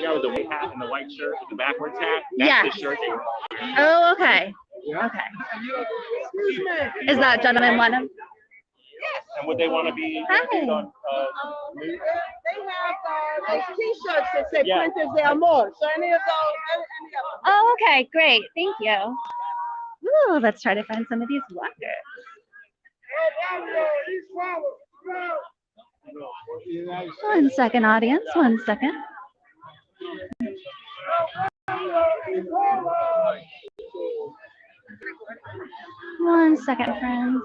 guy with the white hat and the white shirt with the backwards hat? That's Yes. the shirt they were wearing. Oh, okay. Okay. Is that gentleman one of them? And would they want to be Hi. on news? They have like T-shirts that say Yeah. "Puentes de Amor." So any of those, any of them. Oh, okay, great. Thank you. Ooh, let's try to find some of these walkers. 1 second, audience. 1 second. One second, friends.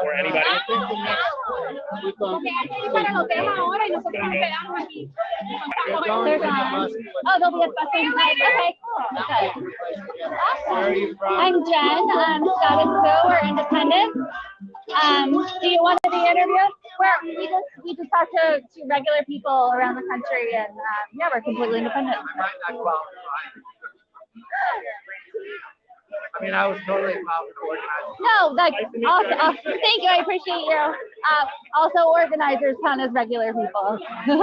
Or anybody? They'll be at Buffalo. Okay, cool. Good. Awesome. I'm Jen. Status Quo. We're independent. Do you want to be interviewed? We just talk to regular people around the country, and yeah, we're completely independent. I mean, I was totally involved in organizing. No, that's awesome. Thank you. I appreciate you. Also, organizers count as regular people. Thank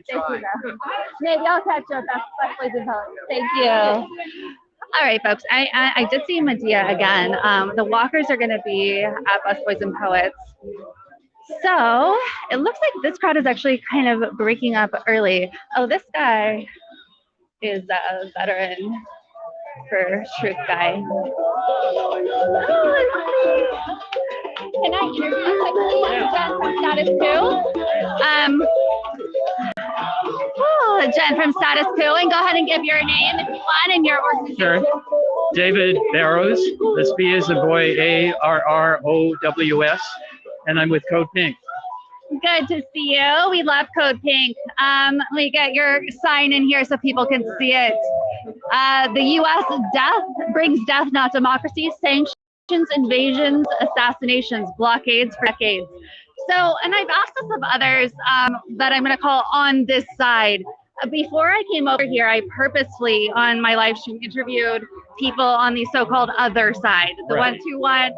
you, though. Maybe I'll catch you at Best Boys and Poets. Thank you. All right, folks. I did see Medea again. The walkers are going to be at Best Boys and Poets. So it looks like this crowd is actually kind of breaking up early. Oh, this guy is a veteran for Truth Guy. Can I interview you quickly? Jen from Status Quo. Jen from Status Quo, and go ahead and give your name if you want and your organization. Sure. David Barrows. This B is the boy, ARROWS, and I'm with Code Pink. Good to see you. We love Code Pink. Let me get your sign in here so people can see it. The U.S. brings death, not democracy. Sanctions, invasions, assassinations, blockades for decades. So, and I've asked this of others that I'm going to call on this side. Before I came over here, I purposefully on my live stream interviewed people on the so-called other side, the ones who want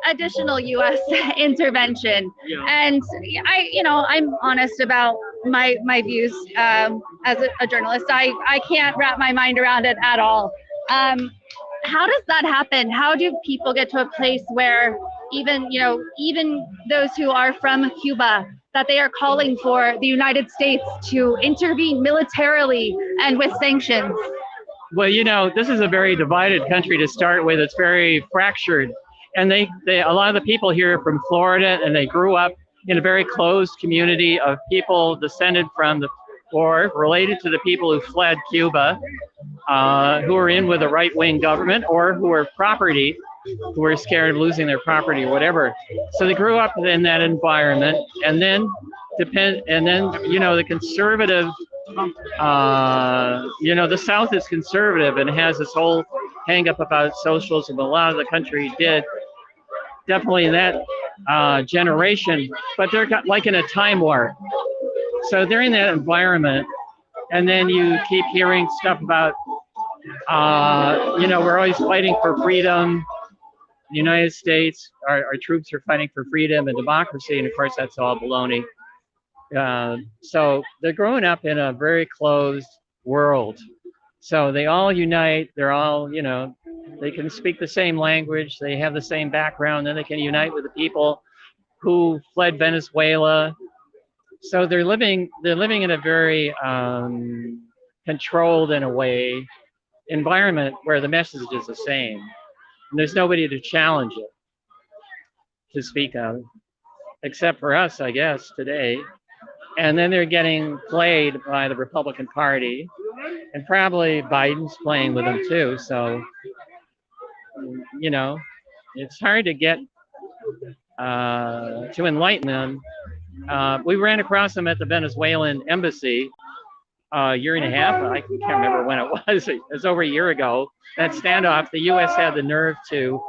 additional U.S. intervention. Yeah. And I'm honest about my views as a journalist. I can't wrap my mind around it at all. How does that happen? How do people get to a place where even those who are from Cuba, that they are calling for the United States to intervene militarily and with sanctions? Well, this is a very divided country to start with. It's very fractured. And a lot of the people here are from Florida, and they grew up in a very closed community of people descended from or related to the people who fled Cuba, who are in with a right-wing government, or who are property, who are scared of losing their property or whatever. So they grew up in that environment, and then the conservative, the South is conservative and has this whole hang up about socialism. A lot of the country did. Definitely in that generation, but they're like in a time warp. So they're in that environment, and then you keep hearing stuff about, we're always fighting for freedom. The United States, our troops are fighting for freedom and democracy, and of course that's all baloney. So they're growing up in a very closed world. So they all unite, they're all, they can speak the same language, they have the same background, then they can unite with the people who fled Venezuela. So they're living in a very controlled, in a way, environment where the message is the same. And there's nobody to challenge it, to speak of, except for us, I guess, today. And then they're getting played by the Republican Party, and probably Biden's playing with them too. So, it's hard to get to enlighten them. We ran across them at the Venezuelan embassy a year and a half. I can't remember when it was. It was over a year ago. That standoff, the U.S. had the nerve to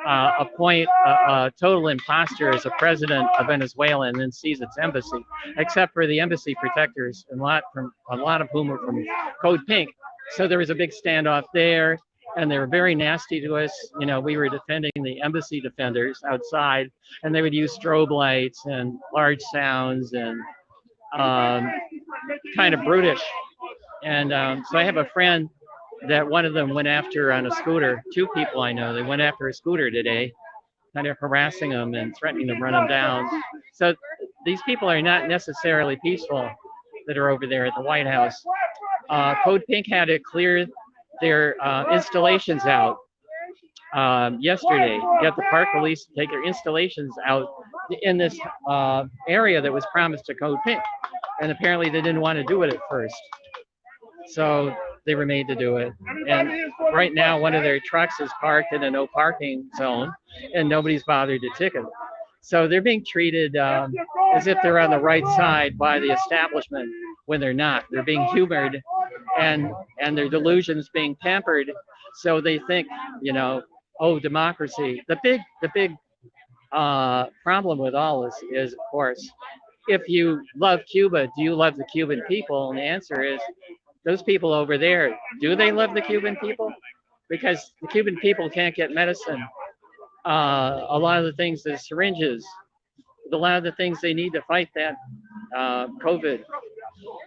appoint a total imposter as a president of Venezuela and then seize its embassy, except for the embassy protectors, a lot of whom were from Code Pink. So there was a big standoff there, and they were very nasty to us. We were defending the embassy defenders outside, and they would use strobe lights and large sounds and kind of brutish. And so I have a friend that one of them went after on a scooter. Two people I know, they went after a scooter today, kind of harassing them and threatening to run them down. So these people are not necessarily peaceful that are over there at the White House. Code Pink had to clear their installations out yesterday. Get the park police to take their installations out in this area that was promised to Code Pink. And apparently they didn't want to do it at first. So they were made to do it. And right now, one of their trucks is parked in a no parking zone, and nobody's bothered to ticket them. So they're being treated as if they're on the right side by the establishment when they're not. They're being humored, and their delusions being pampered. So they think, democracy. The big problem with all this is, of course, if you love Cuba, do you love the Cuban people? And the answer is, those people over there, do they love the Cuban people? Because the Cuban people can't get medicine. A lot of the things, the syringes, a lot of the things they need to fight that COVID.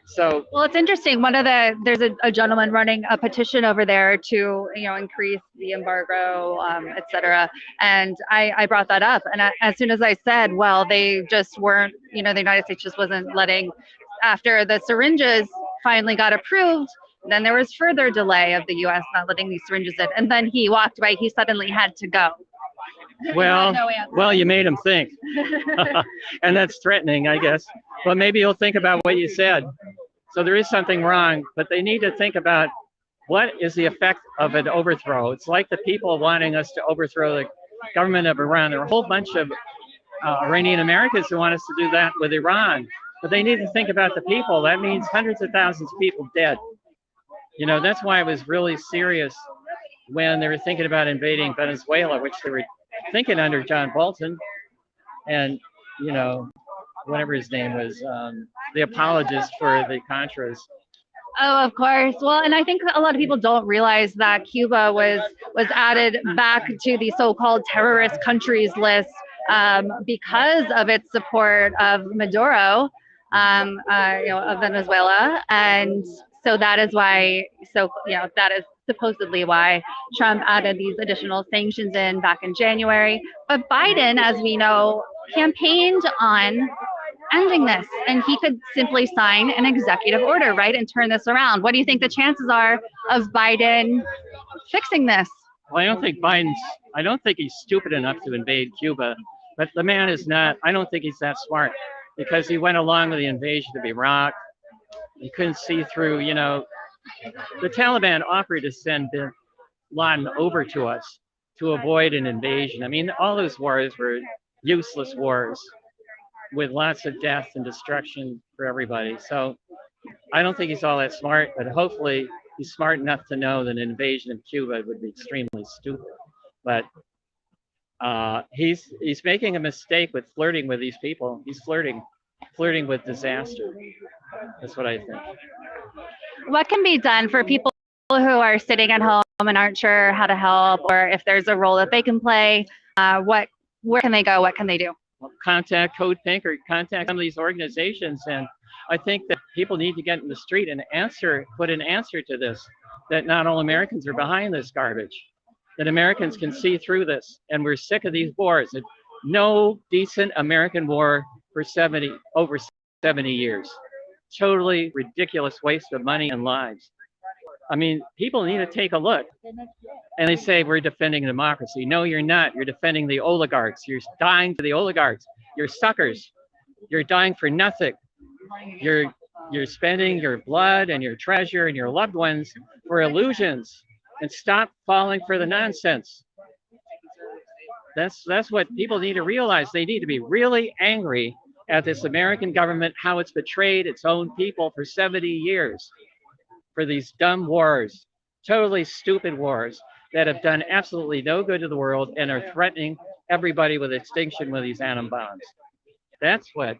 So, well, it's interesting. There's a gentleman running a petition over there to, increase the embargo, et cetera. And I brought that up. And as soon as I said, well, they just weren't, the United States just wasn't letting, after the syringes finally got approved, then there was further delay of the U.S. not letting these syringes in. And then he walked away. He suddenly had to go. Well, you made him think. And that's threatening, I guess. But maybe he'll think about what you said. So there is something wrong, but they need to think about what is the effect of an overthrow. It's like the people wanting us to overthrow the government of Iran. There are a whole bunch of Iranian Americans who want us to do that with Iran. But they need to think about the people. That means hundreds of thousands of people dead. You know, that's why it was really serious when they were thinking about invading Venezuela, which they were thinking under John Bolton and, you know, whatever his name was, the apologist for the Contras. Oh, of course. Well, and I think a lot of people don't realize that Cuba was added back to the so-called terrorist countries list because of its support of Maduro, of Venezuela, and so that is why. So that is supposedly why Trump added these additional sanctions in back in January. But Biden, as we know, campaigned on ending this, and he could simply sign an executive order, right, and turn this around. What do you think the chances are of Biden fixing this? Well, I don't think he's stupid enough to invade Cuba, but the man is not. I don't think he's that smart, because he went along with the invasion of Iraq. He couldn't see through, you know, the Taliban offered to send bin Laden over to us to avoid an invasion. I mean, all those wars were useless wars with lots of death and destruction for everybody. So I don't think he's all that smart, but hopefully he's smart enough to know that an invasion of Cuba would be extremely stupid. But he's making a mistake with flirting with these people. He's flirting with disaster. That's what I think. What can be done for people who are sitting at home and aren't sure how to help, or if there's a role that they can play? Where can they go? What can they do? Contact Code Pink or contact some of these organizations. And I think that people need to get in the street and put an answer to this, that not all Americans are behind this garbage, that Americans can see through this. And we're sick of these wars. No decent American war for over 70 years. Totally ridiculous waste of money and lives. I mean, people need to take a look. And they say we're defending democracy. No, you're not. You're defending the oligarchs. You're dying for the oligarchs. You're suckers. You're dying for nothing. You're spending your blood and your treasure and your loved ones for illusions. And stop falling for the nonsense. That's what people need to realize. They need to be really angry at this American government, how it's betrayed its own people for 70 years. For these dumb wars, totally stupid wars that have done absolutely no good to the world and are threatening everybody with extinction with these atom bombs. That's what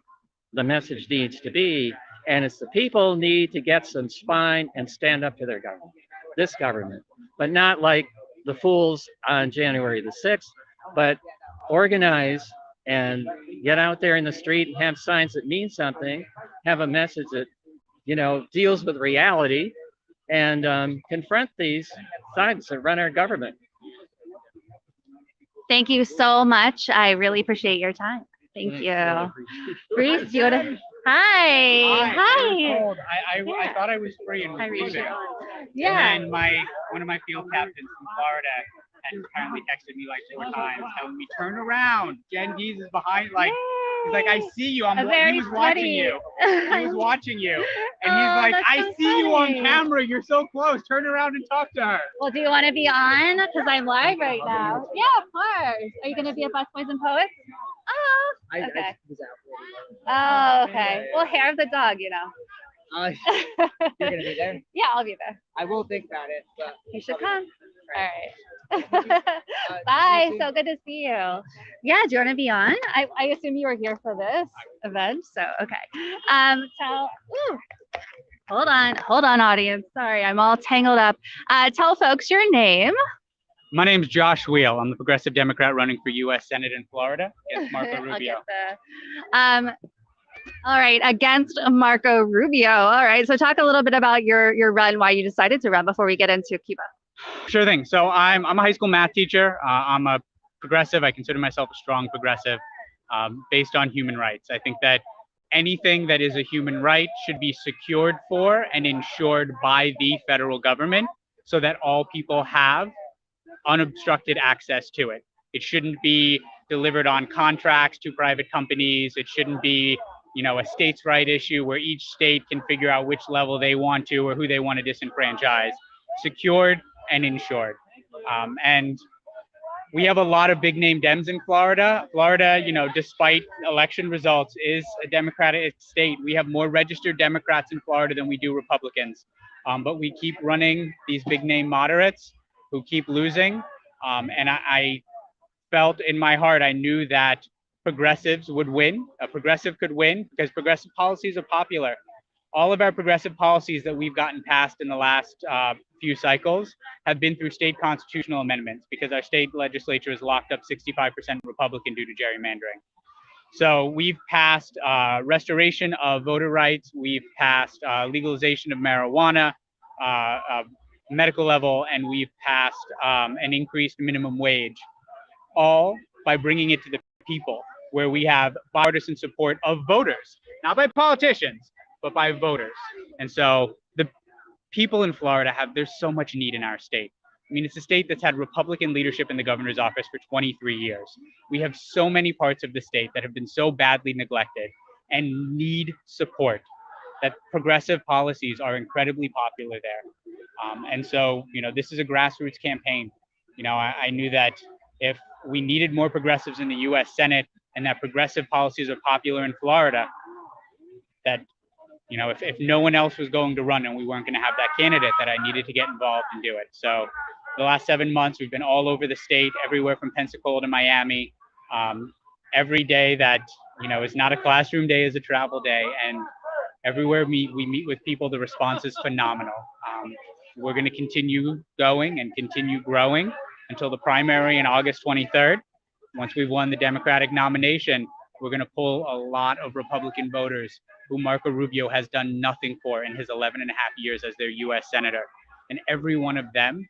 the message needs to be. And it's the people need to get some spine and stand up to their government, this government, but not like the fools on January the 6th, but organize and get out there in the street and have signs that mean something, have a message that, you know, deals with reality, and confront these thugs that run our government. Thank you so much. I really appreciate your time. Thank you. Reese, do you want to? Hi. Hi. I thought I was free and was leaving. Yeah. And then one of my field captains from Florida had apparently texted me like 4 times telling me, turn around. Jen Dees is behind, like, he's like, I see you. He was watching you. He was watching you. And he's like, I see you on camera. You're so close. Turn around and talk to her. Well, do you want to be on? Because I'm live right now. Yeah, of course. Are you going to be at Busboys and Poets? Oh, okay. Oh, okay. Well, hair of the dog, you know. You're going to be there? Yeah, I'll be there. I will think about it. But you should come. All right. Bye. So good to see you. Yeah, do you want to be on? I assume you were here for this event. So, okay. Hold on, audience. Sorry, I'm all tangled up. Tell folks your name. my name's Josh Weil. I'm the progressive Democrat running for U.S. Senate in Florida against Marco Rubio. All right, against Marco Rubio. All right, so talk a little bit about your run, why you decided to run before we get into Cuba. Sure thing. So I'm a high school math teacher. I'm a progressive. I consider myself a strong progressive based on human rights. I think that anything that is a human right should be secured for and insured by the federal government so that all people have unobstructed access to it. It shouldn't be delivered on contracts to private companies. It shouldn't be, you know, a states' right issue where each state can figure out which level they want to or who they want to disenfranchise. Secured and insured. And we have a lot of big name Dems in Florida. Florida, you know, despite election results, is a Democratic state. We have more registered Democrats in Florida than we do Republicans. But we keep running these big name moderates who keep losing. And I felt in my heart, I knew that progressives would win. A progressive could win because progressive policies are popular. All of our progressive policies that we've gotten passed in the last few cycles have been through state constitutional amendments because our state legislature is locked up 65% Republican due to gerrymandering. So we've passed restoration of voter rights, we've passed legalization of marijuana, medical level, and we've passed an increased minimum wage, all by bringing it to the people, where we have bipartisan support of voters, not by politicians, but by voters. And so the people in Florida there's so much need in our state. I mean, it's a state that's had Republican leadership in the governor's office for 23 years. We have so many parts of the state that have been so badly neglected and need support, that progressive policies are incredibly popular there. And so, you know, this is a grassroots campaign. You know, I knew that if we needed more progressives in the US Senate and that progressive policies are popular in Florida, that, you know, if no one else was going to run and we weren't going to have that candidate, that I needed to get involved and do it. So the last 7 months, we've been all over the state, everywhere from Pensacola to Miami. Every day that, you know, is not a classroom day is a travel day. And everywhere we meet with people, the response is phenomenal. We're going to continue going and continue growing until the primary on August 23rd. Once we've won the Democratic nomination, we're going to pull a lot of Republican voters who Marco Rubio has done nothing for in his 11 and a half years as their US Senator. And every one of them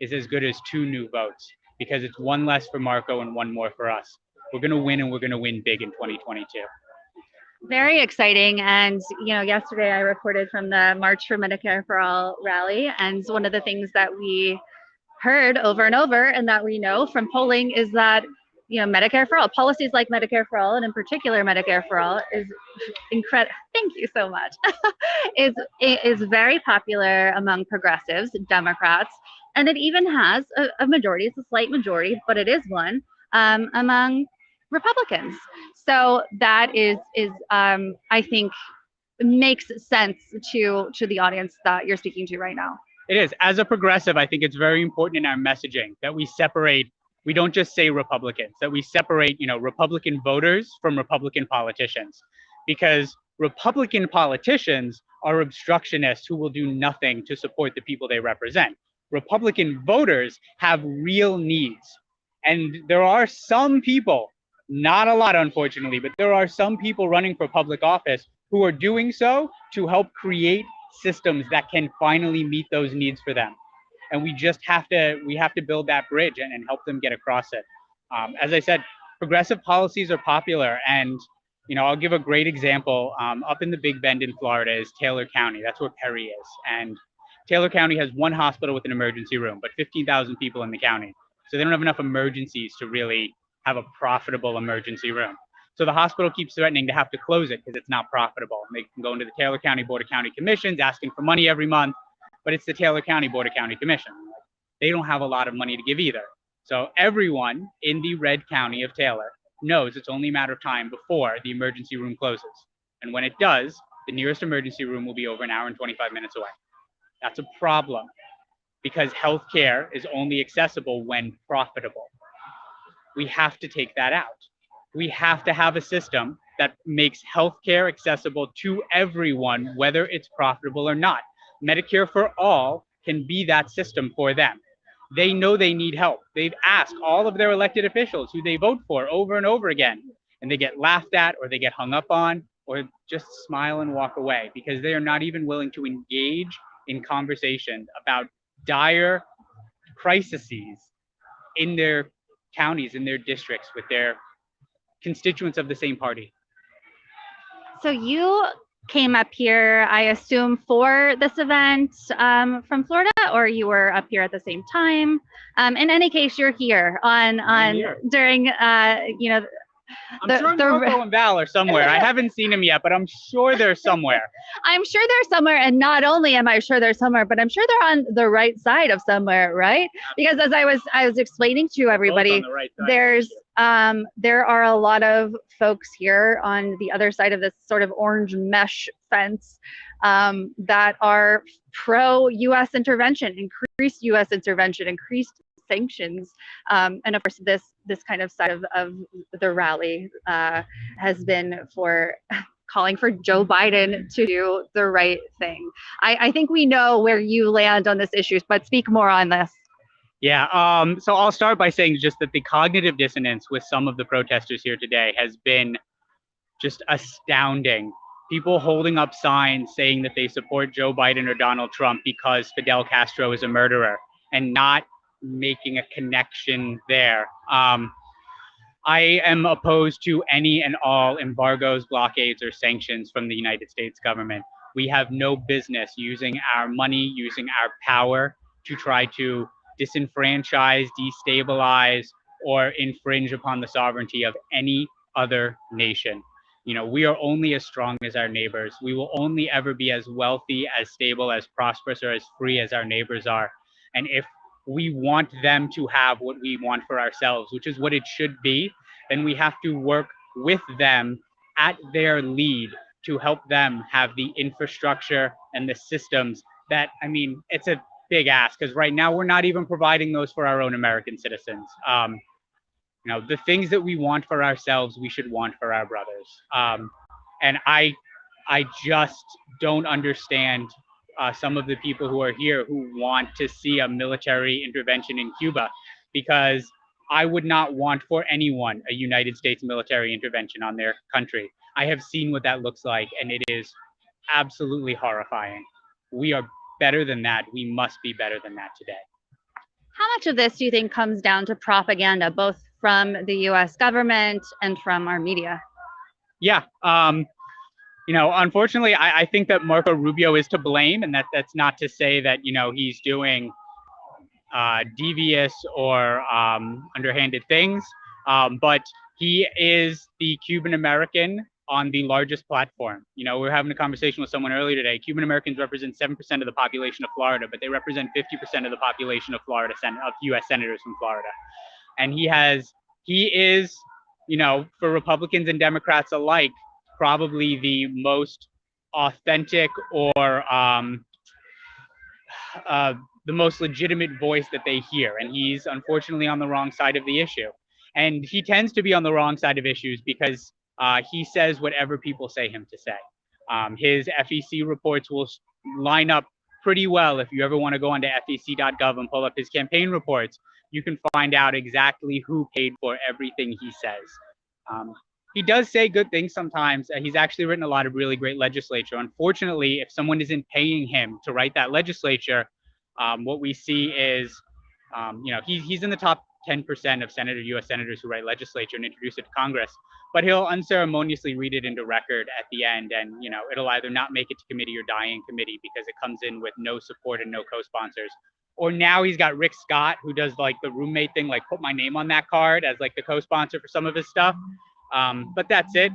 is as good as 2 new votes, because it's 1 less for Marco and 1 more for us. We're going to win, and we're going to win big in 2022. Very exciting. And, you know, yesterday I reported from the March for Medicare for All rally. And one of the things that we heard over and over, and that we know from polling, is that, you know, Medicare for All, policies like Medicare for All, and in particular Medicare for All, is incredible. Thank you so much. is very popular among progressives, Democrats, and it even has a majority. It's a slight majority, but it is one among Republicans. So that is I think makes sense to the audience that you're speaking to right now. It is. As a progressive, I think it's very important in our messaging that we separate. We don't just say Republicans, that we separate, you know, Republican voters from Republican politicians, because Republican politicians are obstructionists who will do nothing to support the people they represent. Republican voters have real needs. And there are some people, not a lot, unfortunately, but there are some people running for public office who are doing so to help create systems that can finally meet those needs for them. And we just have to build that bridge and help them get across it. As I said, progressive policies are popular. And, you know, I'll give a great example. Up in the Big Bend in Florida is Taylor County. That's where Perry is. And Taylor County has 1 hospital with an emergency room, but 15,000 people in the county. So they don't have enough emergencies to really have a profitable emergency room. So the hospital keeps threatening to have to close it because it's not profitable. And they can go into the Taylor County Board of County Commissions asking for money every month, but it's the Taylor County Board of County Commission. They don't have a lot of money to give either. So everyone in the red county of Taylor knows it's only a matter of time before the emergency room closes. And when it does, the nearest emergency room will be over 1 hour and 25 minutes away. That's a problem because healthcare is only accessible when profitable. We have to take that out. We have to have a system that makes healthcare accessible to everyone, whether it's profitable or not. Medicare for All can be that system for them. They know they need help. They've asked all of their elected officials who they vote for over and over again, and they get laughed at or they get hung up on or just smile and walk away because they are not even willing to engage in conversation about dire crises in their counties, in their districts, with their constituents of the same party. So you came up here, I assume, for this event from Florida, or you were up here at the same time? In any case, you're here on during you know, I'm sure Roberto and Val are somewhere. I haven't seen them yet, but I'm sure they're somewhere. I'm sure they're somewhere, and not only am I sure they're somewhere, but I'm sure they're on the right side of somewhere, right? Because as I was explaining to everybody, there are a lot of folks here on the other side of this sort of orange mesh fence that are pro U.S. intervention, increased U.S. intervention, increased sanctions, and of course this kind of side of the rally has been for calling for Joe Biden to do the right thing. I think we know where you land on this issue, but speak more on this. Yeah, so I'll start by saying just that the cognitive dissonance with some of the protesters here today has been just astounding. People holding up signs saying that they support Joe Biden or Donald Trump because Fidel Castro is a murderer, and not making a connection there. I am opposed to any and all embargoes, blockades, or sanctions from the United States government. We have no business using our money, using our power to try to disenfranchise, destabilize, or infringe upon the sovereignty of any other nation. You know, we are only as strong as our neighbors. We will only ever be as wealthy, as stable, as prosperous, or as free as our neighbors are. And if we want them to have what we want for ourselves, which is what it should be, then we have to work with them at their lead to help them have the infrastructure and the systems that, I mean, it's a big ask because right now we're not even providing those for our own American citizens. You know, the things that we want for ourselves, we should want for our brothers. And I just don't understand some of the people who are here who want to see a military intervention in Cuba, because I would not want for anyone a United States military intervention on their country. I have seen what that looks like, and it is absolutely horrifying. We are better than that. We must be better than that today. How much of this do you think comes down to propaganda, both from the U.S. government and from our media? Yeah. You know, unfortunately, I think that Marco Rubio is to blame, and that's not to say that, you know, he's doing devious or underhanded things, but he is the Cuban American on the largest platform. You know, we were having a conversation with someone earlier today. Cuban Americans represent 7% of the population of Florida, but they represent 50% of the population of Florida, of U.S. senators from Florida. And he is, you know, for Republicans and Democrats alike, probably the most authentic or the most legitimate voice that they hear. And he's unfortunately on the wrong side of the issue. And he tends to be on the wrong side of issues because he says whatever people say him to say. His FEC reports will line up pretty well. If you ever want to go onto fec.gov and pull up his campaign reports, you can find out exactly who paid for everything he says. He does say good things sometimes. He's actually written a lot of really great legislature. Unfortunately, if someone isn't paying him to write that legislature, what we see is, you know, he's in the top 10% of U.S. senators who write legislature and introduce it to Congress, but he'll unceremoniously read it into record at the end, and, you know, it'll either not make it to committee or die in committee because it comes in with no support and no co-sponsors. Or now he's got Rick Scott, who does like the roommate thing, like put my name on that card as like the co-sponsor for some of his stuff. But that's it.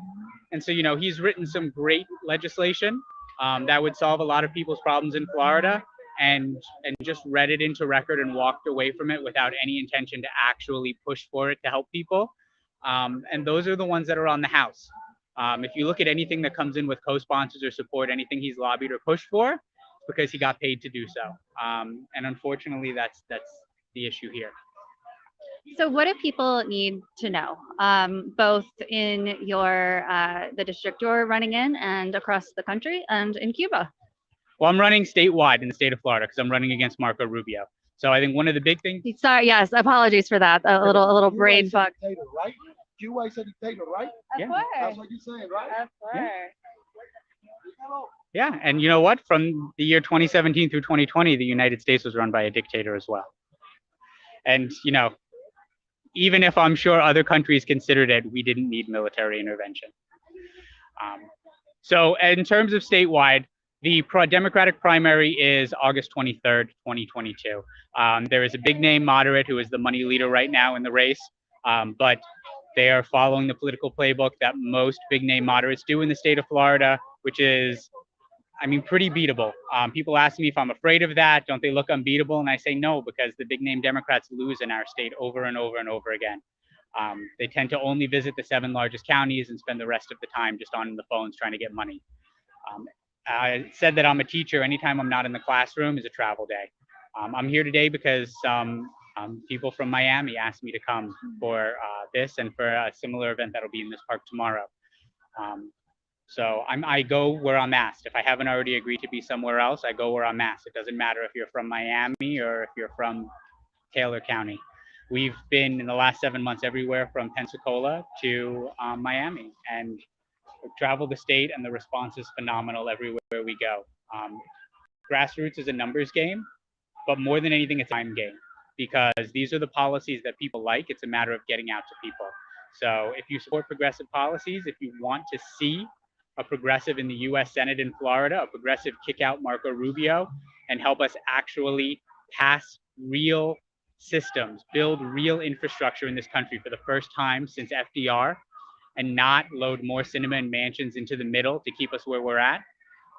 And so, you know, he's written some great legislation that would solve a lot of people's problems in Florida, and just read it into record and walked away from it without any intention to actually push for it to help people. And those are the ones that are on the House. If you look at anything that comes in with co-sponsors or support, anything he's lobbied or pushed for, it's because he got paid to do so. And unfortunately, that's the issue here. So what do people need to know, both in your the district you're running in and across the country and in Cuba? Well, I'm running statewide in the state of Florida because I'm running against Marco Rubio. So I think one of the big things. Sorry, yes, apologies for that. A little brain fog. Right? Cuba is a dictator, right? Of course. That's what you're saying, right? Of course. Yeah, and you know what? From the year 2017 through 2020, the United States was run by a dictator as well. And, you know, even if I'm sure other countries considered it, we didn't need military intervention. So in terms of statewide, the Democratic primary is August 23rd, 2022. There is a big name moderate who is the money leader right now in the race. But They are following the political playbook that most big name moderates do in the state of Florida, which is, I mean, pretty beatable. People ask me if I'm afraid of that. Don't they look unbeatable? And I say no, because the big name Democrats lose in our state over and over and over again. They tend to only visit the 7 largest counties and spend the rest of the time just on the phones trying to get money. I said that I'm a teacher. Anytime I'm not in the classroom is a travel day. I'm here today because people from Miami asked me to come for this and for a similar event that'll be in this park tomorrow. So I go where I'm asked. If I haven't already agreed to be somewhere else, I go where I'm asked. It doesn't matter if you're from Miami or if you're from Taylor County. We've been in the last 7 months everywhere from Pensacola to Miami, and we've traveled the state, and the response is phenomenal everywhere we go. Grassroots is a numbers game, but more than anything, it's a time game, because these are the policies that people like. It's a matter of getting out to people. So if you support progressive policies, if you want to see a progressive in the US Senate in Florida, a progressive kick out Marco Rubio and help us actually pass real systems, build real infrastructure in this country for the first time since FDR, and not load more cinema and mansions into the middle to keep us where we're at,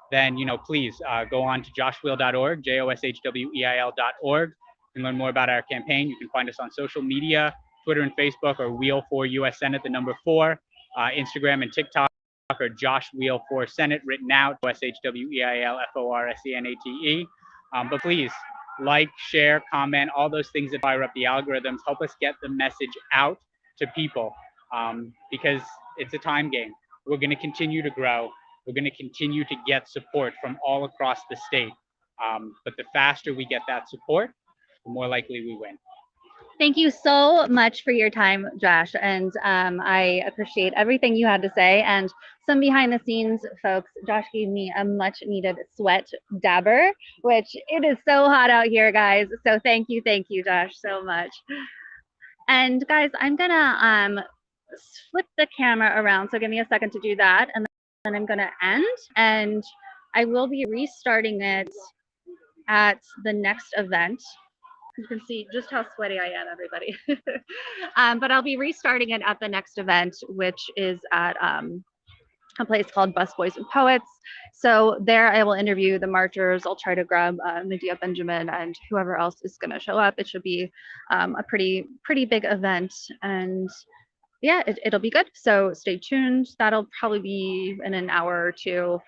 then, you know, please go on to joshweil.org, joshweil.org, and learn more about our campaign. You can find us on social media, Twitter and Facebook, or Wheel for US Senate, the number 4, Instagram and TikTok, or Josh Weil for Senate, written out, SHWEILFORSENATE. But please like, share, comment, all those things that fire up the algorithms. Help us get the message out to people, because it's a time game. We're going to continue to grow. We're going to continue to get support from all across the state. But the faster we get that support, the more likely we win. Thank you so much for your time, Josh. And I appreciate everything you had to say. And some behind the scenes folks, Josh gave me a much needed sweat dabber, which it is so hot out here, guys. So thank you, Josh, so much. And guys, I'm gonna flip the camera around. So give me a second to do that. And then I'm gonna end, and I will be restarting it at the next event. You can see just how sweaty I am, everybody. But I'll be restarting it at the next event, which is at a place called Busboys and Poets. So there I will interview the marchers. I'll try to grab Medea Benjamin and whoever else is going to show up. It should be a pretty big event. And yeah, it'll be good. So stay tuned. That'll probably be in an hour or two,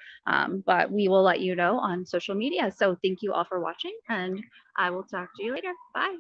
but we will let you know on social media. So thank you all for watching, and I will talk to you later. Bye.